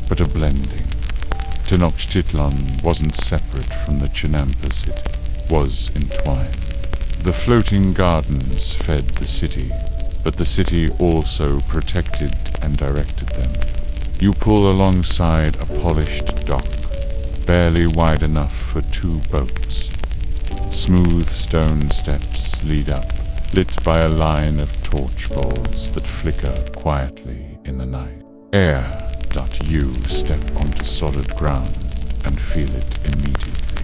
but a blending. Tenochtitlan wasn't separate from the Chinampas, it was entwined. The floating gardens fed the city, but the city also protected and directed them. You pull alongside a polished dock, barely wide enough for 2 boats. Smooth stone steps lead up, lit by a line of torch bowls that flicker quietly in the night. You step onto solid ground and feel it immediately.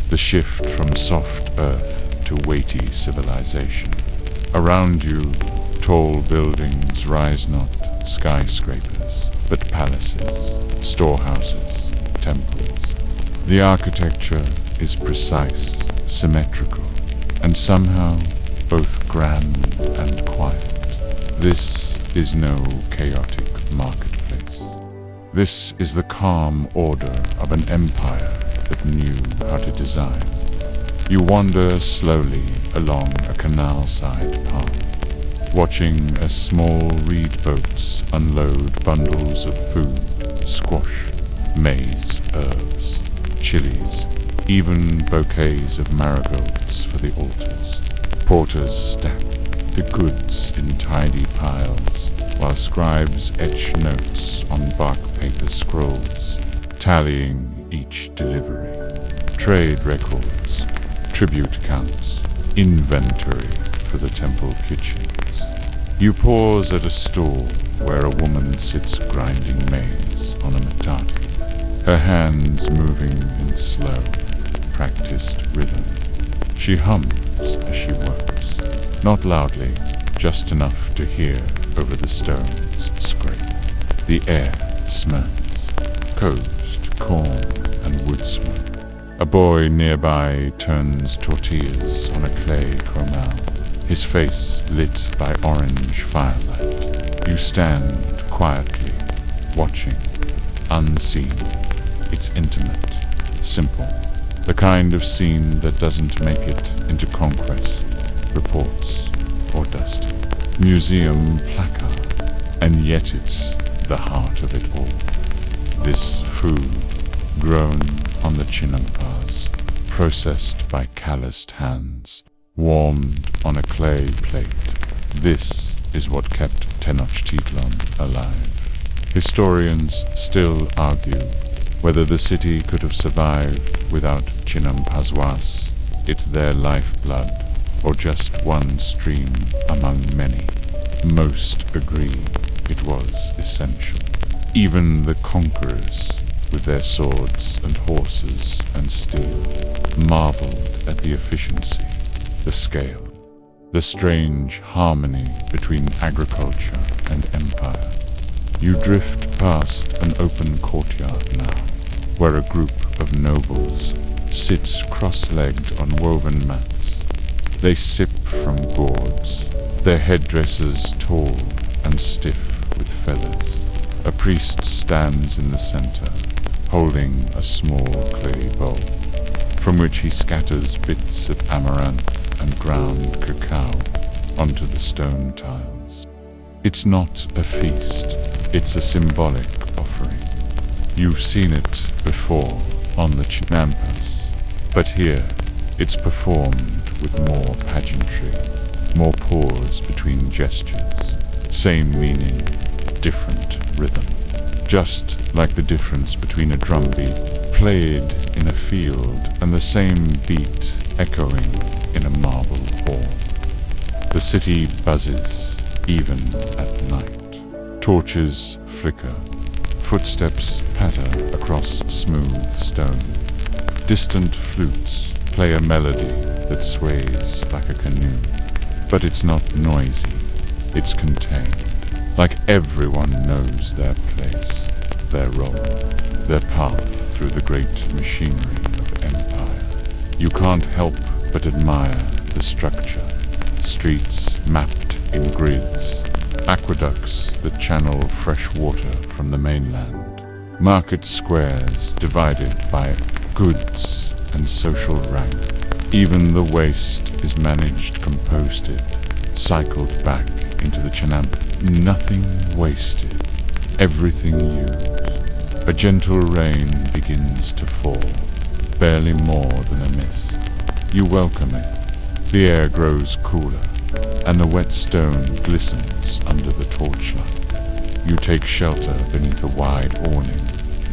The shift from soft earth to weighty civilization. Around you, tall buildings rise not skyscrapers, but palaces, storehouses, temples. The architecture is precise, symmetrical, and somehow both grand and quiet. This is no chaotic marketplace. This is the calm order of an empire that knew how to design. You wander slowly along a canal-side path, watching as small reed boats unload bundles of food, squash, maize, herbs, chilies, even bouquets of marigolds for the altars. Porters stack the goods in tidy piles, while scribes etch notes on bark paper scrolls, tallying each delivery. Trade records, tribute counts, inventory for the temple kitchens. You pause at a stall where a woman sits grinding maize on a matati, her hands moving in slow, practiced rhythm. She hums as she works, not loudly, just enough to hear over the stones scrape. The air smells coast, corn, and wood smoke. A boy nearby turns tortillas on a clay comal, his face lit by orange firelight. You stand quietly, watching, unseen. It's intimate, simple, the kind of scene that doesn't make it into conquest, reports, or dusty. Museum placard, and yet it's the heart of it all. This food, grown on the Chinampas, processed by calloused hands, warmed on a clay plate. This is what kept Tenochtitlan alive. Historians still argue whether the city could have survived without Chinampaswas. It's their lifeblood, or just one stream among many. Most agree it was essential. Even the conquerors, with their swords and horses and steel, marveled at the efficiency, the scale, the strange harmony between agriculture and empire. You drift past an open courtyard now, where a group of nobles sits cross-legged on woven mats. They sip from gourds, their headdresses tall and stiff with feathers. A priest stands in the center, holding a small clay bowl, from which he scatters bits of amaranth and ground cacao onto the stone tiles. It's not a feast, it's a symbolic offering. You've seen it before on the Chinampas, but here it's performed with more pageantry, more pause between gestures, same meaning, different rhythm. Just like the difference between a drumbeat played in a field and the same beat echoing in a marble hall. The city buzzes, even at night. Torches flicker, footsteps patter across smooth stone. Distant flutes play a melody that sways like a canoe. But it's not noisy, it's contained. Like everyone knows their place, their role, their path through the great machinery of empire. You can't help but admire the structure. Streets mapped in grids, aqueducts that channel fresh water from the mainland, market squares divided by goods and social rank. Even the waste is managed, composted, cycled back into the Chinampa. Nothing wasted, everything used. A gentle rain begins to fall, barely more than a mist. You welcome it. The air grows cooler, and the wet stone glistens under the torchlight. You take shelter beneath a wide awning,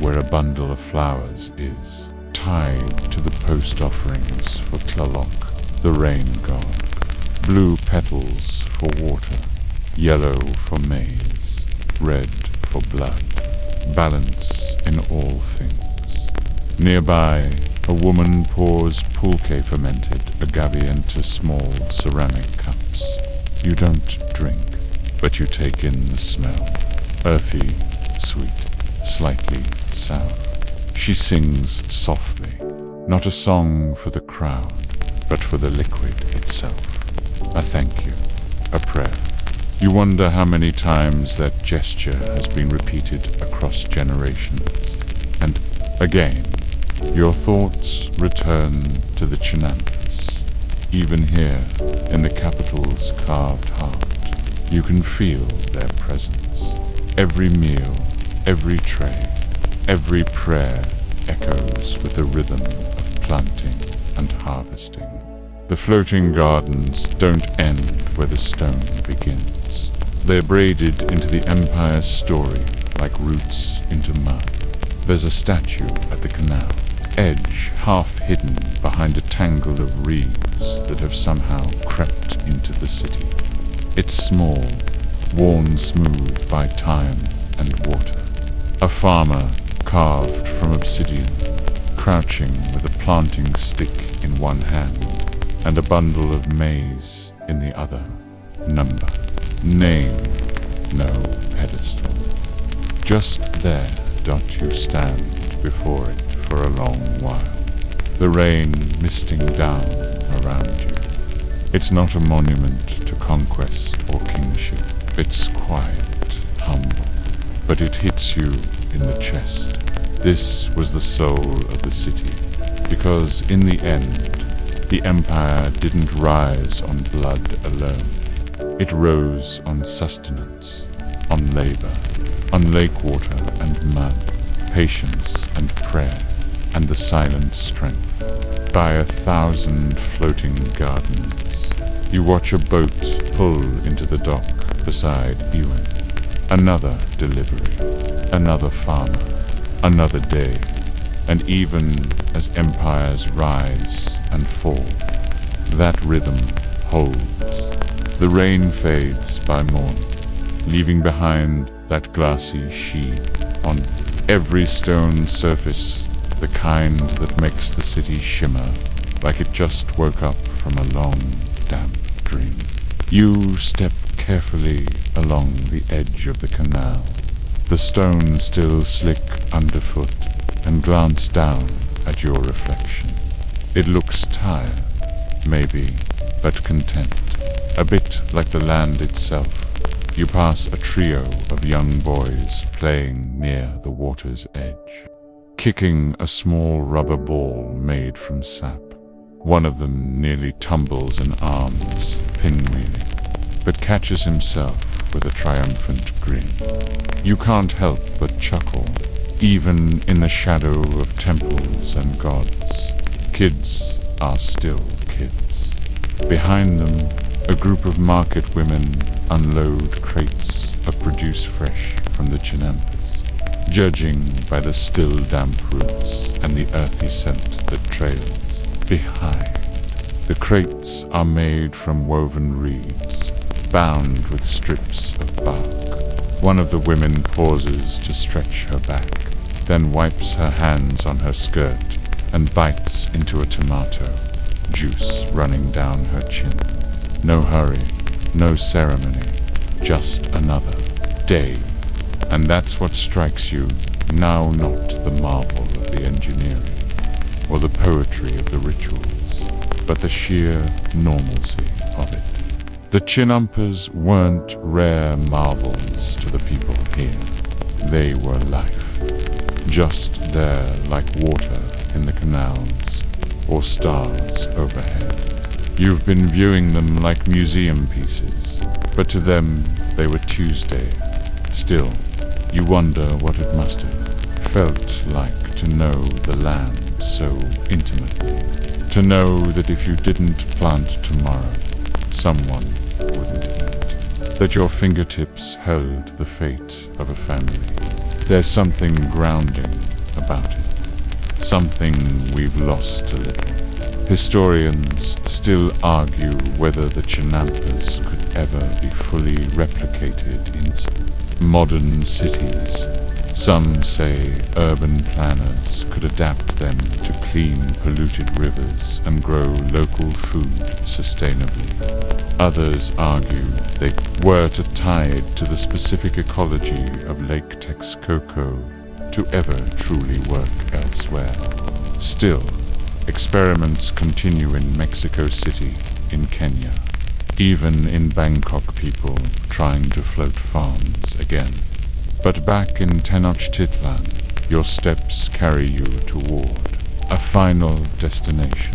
where a bundle of flowers is, tied to the post offerings for Tlaloc, the rain god. Blue petals for water, yellow for maize, red for blood, balance in all things. Nearby, a woman pours pulque fermented agave into small ceramic cups. You don't drink, but you take in the smell. Earthy, sweet, slightly sour. She sings softly, not a song for the crowd, but for the liquid itself. A thank you, a prayer. You wonder how many times that gesture has been repeated across generations. And again, your thoughts return to the Chinampas. Even here, in the capital's carved heart, you can feel their presence. Every meal, every tray, every prayer echoes with the rhythm of planting and harvesting. The floating gardens don't end where the stone begins. They're braided into the empire's story like roots into mud. There's a statue at the canal, edge half hidden behind a tangle of reeds that have somehow crept into the city. It's small, worn smooth by time and water. A farmer carved from obsidian, crouching with a planting stick in one hand and a bundle of maize in the other. Number, name, no pedestal. Just there don't you stand before it for a long while, the rain misting down around you. It's not a monument to conquest or kingship. It's quiet, humble, but it hits you in the chest. This was the soul of the city, because in the end, the empire didn't rise on blood alone. It rose on sustenance, on labor, on lake water and mud, patience and prayer, and the silent strength. By 1,000 floating gardens, you watch a boat pull into the dock beside Ewan. Another delivery, another farmer, another day, and even as empires rise and fall, that rhythm holds. The rain fades by morning, leaving behind that glassy sheen on every stone surface, the kind that makes the city shimmer like it just woke up from a long, damp dream. You step carefully along the edge of the canal, the stone still slick underfoot, and glance down at your reflection. It looks tired, maybe, but content, a bit like the land itself. You pass a trio of young boys playing near the water's edge, kicking a small rubber ball made from sap. One of them nearly tumbles in arms, pinwheeling, but catches himself with a triumphant grin. You can't help but chuckle, even in the shadow of temples and gods. Kids are still kids. Behind them, a group of market women unload crates of produce fresh from the Chinampas, judging by the still damp roots and the earthy scent that trails behind. The crates are made from woven reeds, bound with strips of bark. One of the women pauses to stretch her back, then wipes her hands on her skirt and bites into a tomato, juice running down her chin. No hurry, no ceremony, just another day. And that's what strikes you, now not the marvel of the engineering, or the poetry of the rituals, but the sheer normalcy of it. The Chinampas weren't rare marvels to the people here. They were life, just there like water in the canals, or stars overhead. You've been viewing them like museum pieces, but to them they were Tuesday. Still, you wonder what it must have felt like to know the land so intimately, to know that if you didn't plant tomorrow, someone wouldn't eat, that your fingertips held the fate of a family. There's something grounding about it, something we've lost a little. Historians still argue whether the Chinampas could ever be fully replicated in modern cities. Some say urban planners could adapt them to clean, polluted rivers and grow local food sustainably. Others argue they were to tied to the specific ecology of Lake Texcoco to ever truly work elsewhere. Still, experiments continue in Mexico City, in Kenya, even in Bangkok, people trying to float farms again. But back in Tenochtitlan, your steps carry you toward A final destination,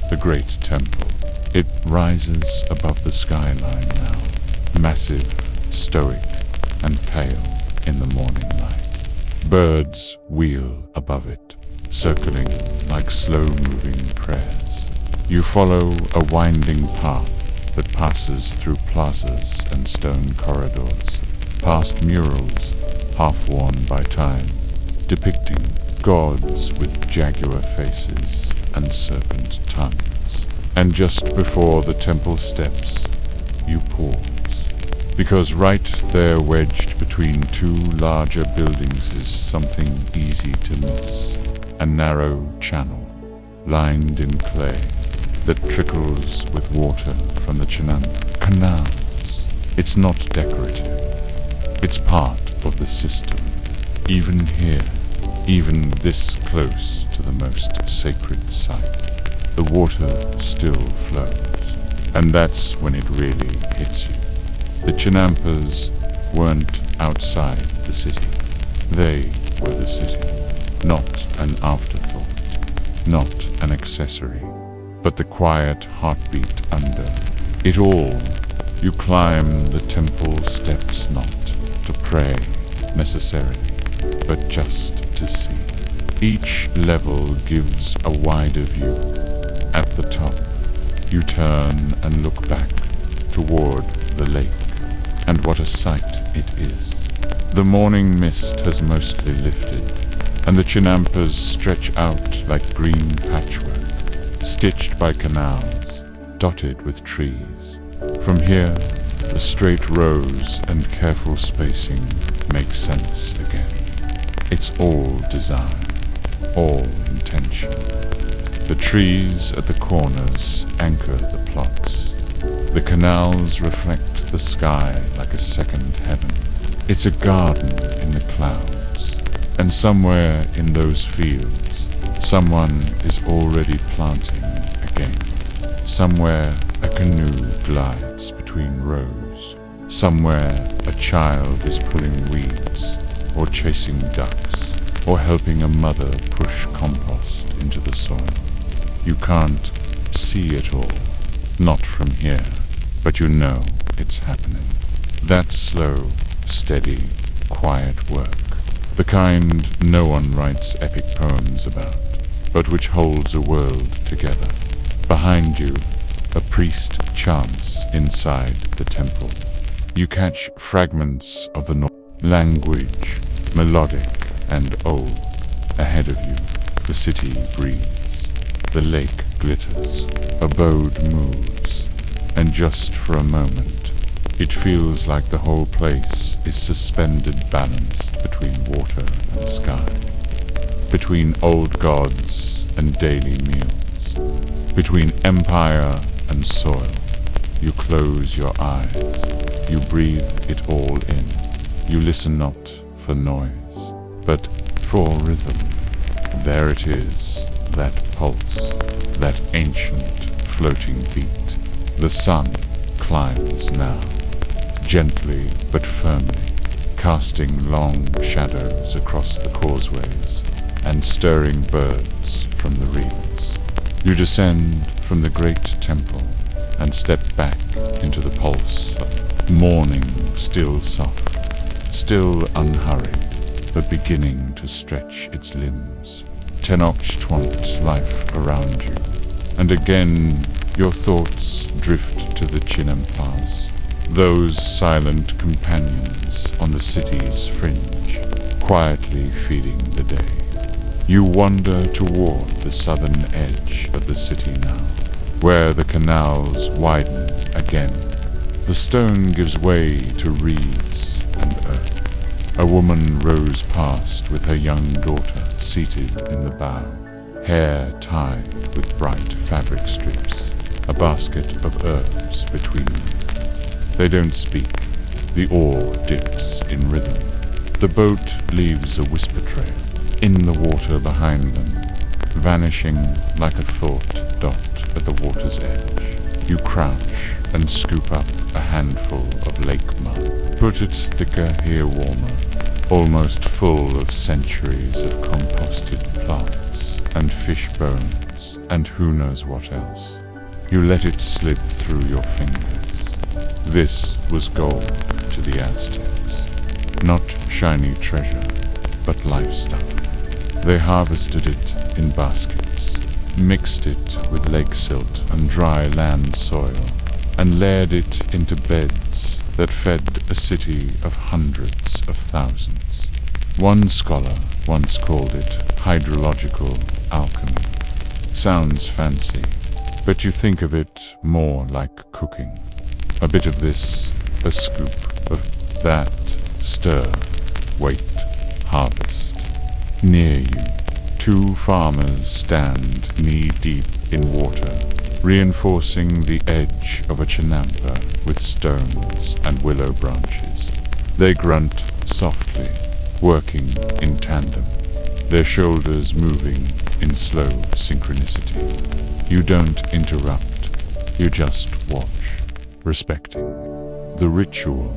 the Great Temple. It rises above the skyline now, massive, stoic, and pale in the morning light. Birds wheel above it, circling like slow-moving prayers. You follow a winding path that passes through plazas and stone corridors, past murals half-worn by time, depicting gods with jaguar faces and serpent tongues. And just before the temple steps, you pause, because right there wedged between two larger buildings is something easy to miss. A narrow channel, lined in clay, that trickles with water from the canals. It's not decorative. It's part of the system. Even here, even this close to the most sacred site, the water still flows. And that's when it really hits you. The Chinampas weren't outside the city. They were the city. Not an afterthought, not an accessory, but the quiet heartbeat under it all. You climb the temple steps not to pray necessarily, but just to see. Each level gives a wider view. At the top, you turn and look back toward the lake, and what a sight it is. The morning mist has mostly lifted, and the Chinampas stretch out like green patchwork, stitched by canals, dotted with trees. From here, the straight rows and careful spacing make sense again. It's all design, all intention. The trees at the corners anchor the plots. The canals reflect the sky like a second heaven. It's a garden in the clouds. And somewhere in those fields, someone is already planting again. Somewhere a canoe glides between rows. Somewhere a child is pulling weeds, or chasing ducks, or helping a mother push compost into the soil. You can't see it all, not from here, but you know it's happening. That slow, steady, quiet work. The kind no one writes epic poems about, but which holds a world together. Behind you, a priest chants inside the temple. You catch fragments of the language, melodic and old. Ahead of you, the city breathes. The lake glitters. A boat moves. And just for a moment, it feels like the whole place is suspended, balanced between water and sky, between old gods and daily meals, between empire and soil. You close your eyes, you breathe it all in. You listen not for noise, but for rhythm. There it is, that pulse, that ancient floating beat. The sun climbs now, gently but firmly, casting long shadows across the causeways and stirring birds from the reeds. You descend from the great temple and step back into the pulse of morning, still soft, still unhurried, but beginning to stretch its limbs. Tenoch twant life around you, and again your thoughts drift to the Chinampas, those silent companions on the city's fringe, quietly feeding the day. You wander toward the southern edge of the city now, where the canals widen again. The stone gives way to reeds and earth. A woman rows past with her young daughter seated in the bow, hair tied with bright fabric strips, a basket of herbs between them. They don't speak. The oar dips in rhythm. The boat leaves a whisper trail in the water behind them, vanishing like a thought dot at the water's edge. You crouch and scoop up a handful of lake mud. Put its thicker here warmer, almost full of centuries of composted plants and fish bones, and who knows what else. You let it slip through your fingers. This was gold to the Aztecs. Not shiny treasure, but life stuff. They harvested it in baskets, mixed it with lake silt and dry land soil, and layered it into beds that fed a city of hundreds of thousands. One scholar once called it hydrological alchemy. Sounds fancy, but you think of it more like cooking. A bit of this, a scoop of that, stir, wait, harvest. Near you, two farmers stand knee-deep in water, reinforcing the edge of a chinampa with stones and willow branches. They grunt softly, working in tandem, their shoulders moving in slow synchronicity. You don't interrupt, you just watch, respecting the ritual,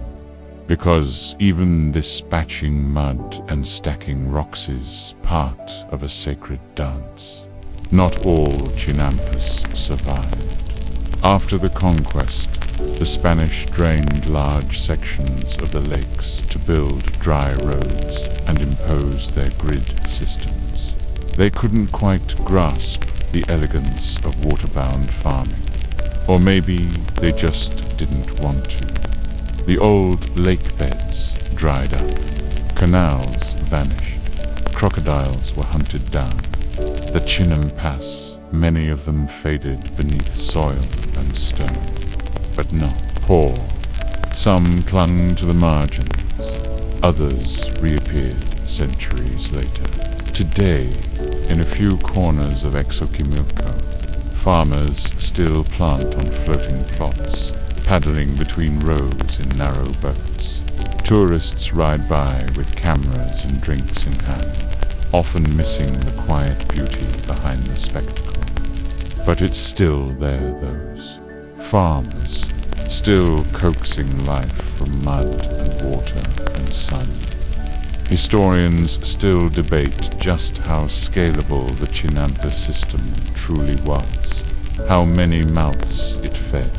because even this batching mud and stacking rocks is part of a sacred dance. Not all chinampas survived. After the conquest, the Spanish drained large sections of the lakes to build dry roads and impose their grid systems. They couldn't quite grasp the elegance of waterbound farming, or maybe they just didn't want to. The old lake beds dried up, canals vanished, crocodiles were hunted down. The chinampas, many of them faded beneath soil and stone, but not poor. Some clung to the margins, others reappeared centuries later. Today, in a few corners of Xochimilco, farmers still plant on floating plots, paddling between roads in narrow boats. Tourists ride by with cameras and drinks in hand, often missing the quiet beauty behind the spectacle. But it's still there, those farmers, still coaxing life from mud and water and sun. Historians still debate just how scalable the Chinampa system truly was, how many mouths it fed,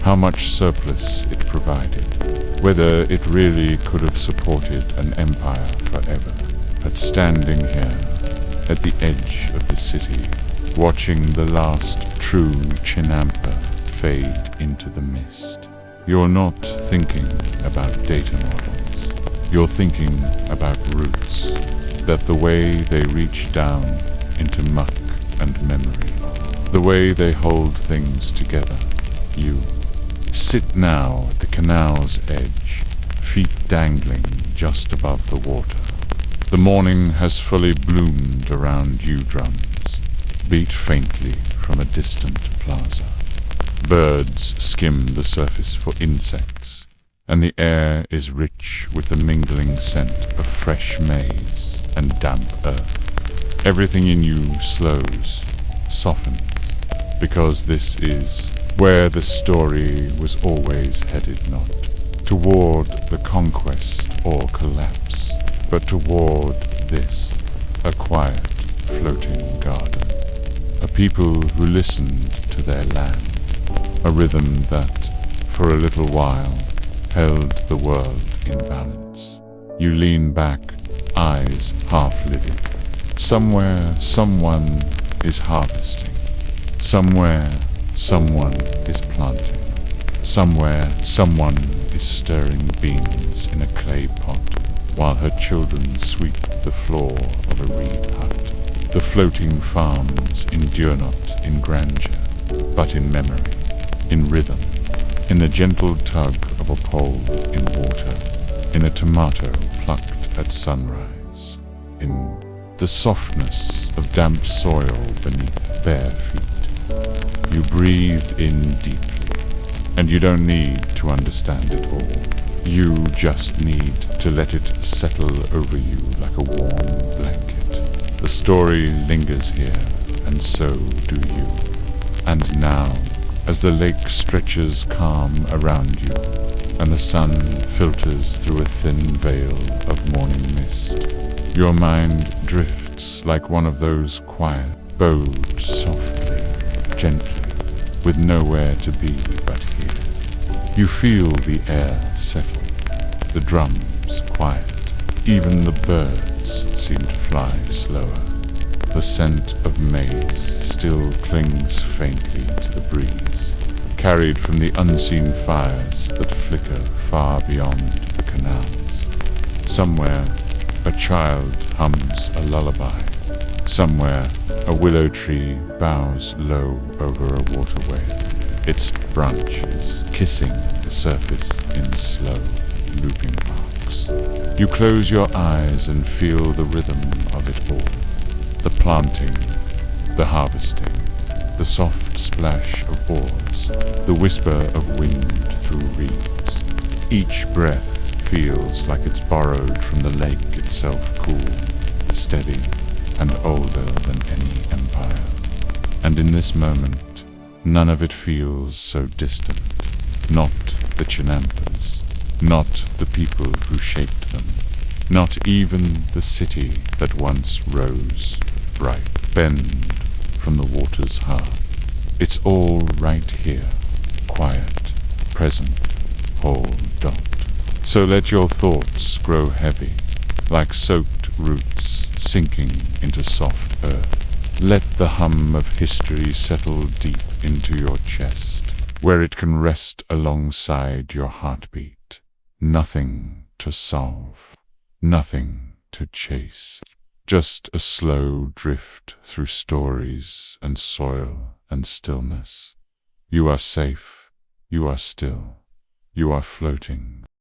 how much surplus it provided, whether it really could have supported an empire forever. But standing here, at the edge of the city, watching the last true Chinampa fade into the mist, you're not thinking about data models. You're thinking about roots, that the way they reach down into muck and memory, the way they hold things together. You sit now at the canal's edge, feet dangling just above the water. The morning has fully bloomed around yew drums, beat faintly from a distant plaza. Birds skim the surface for insects, and the air is rich with the mingling scent of fresh maize and damp earth. Everything in you slows, softens, because this is where the story was always headed, not toward the conquest or collapse, but toward this, a quiet, floating garden. A people who listened to their land, a rhythm that, for a little while, held the world in balance. You lean back, eyes half-lidded. Somewhere, someone is harvesting. Somewhere, someone is planting. Somewhere, someone is stirring beans in a clay pot, while her children sweep the floor of a reed hut. The floating farms endure not in grandeur, but in memory, in rhythm, in the gentle tug of a pole in water, in a tomato plucked at sunrise, in the softness of damp soil beneath bare feet. You breathe in deeply, and you don't need to understand it all. You just need to let it settle over you like a warm blanket. The story lingers here, and so do you. And now, as the lake stretches calm around you, and the sun filters through a thin veil of morning mist, your mind drifts acts like one of those quiet, bowed softly, gently, with nowhere to be but here. You feel the air settle, the drums quiet, even the birds seem to fly slower. The scent of maize still clings faintly to the breeze, carried from the unseen fires that flicker far beyond the canals. Somewhere, a child hums a lullaby. Somewhere, a willow tree bows low over a waterway, its branches kissing the surface in slow, looping arcs. You close your eyes and feel the rhythm of it all. The planting, the harvesting, the soft splash of oars, the whisper of wind through reeds. Each breath feels like it's borrowed from the lake itself, cool, steady, and older than any empire. And in this moment, none of it feels so distant. Not the Chinampas, not the people who shaped them, not even the city that once rose, bright, bend from the water's heart. It's all right here, quiet, present, whole dot. So let your thoughts grow heavy, like soaked roots sinking into soft earth. Let the hum of history settle deep into your chest, where it can rest alongside your heartbeat. Nothing to solve, nothing to chase. Just a slow drift through stories and soil and stillness. You are safe, you are still, you are floating.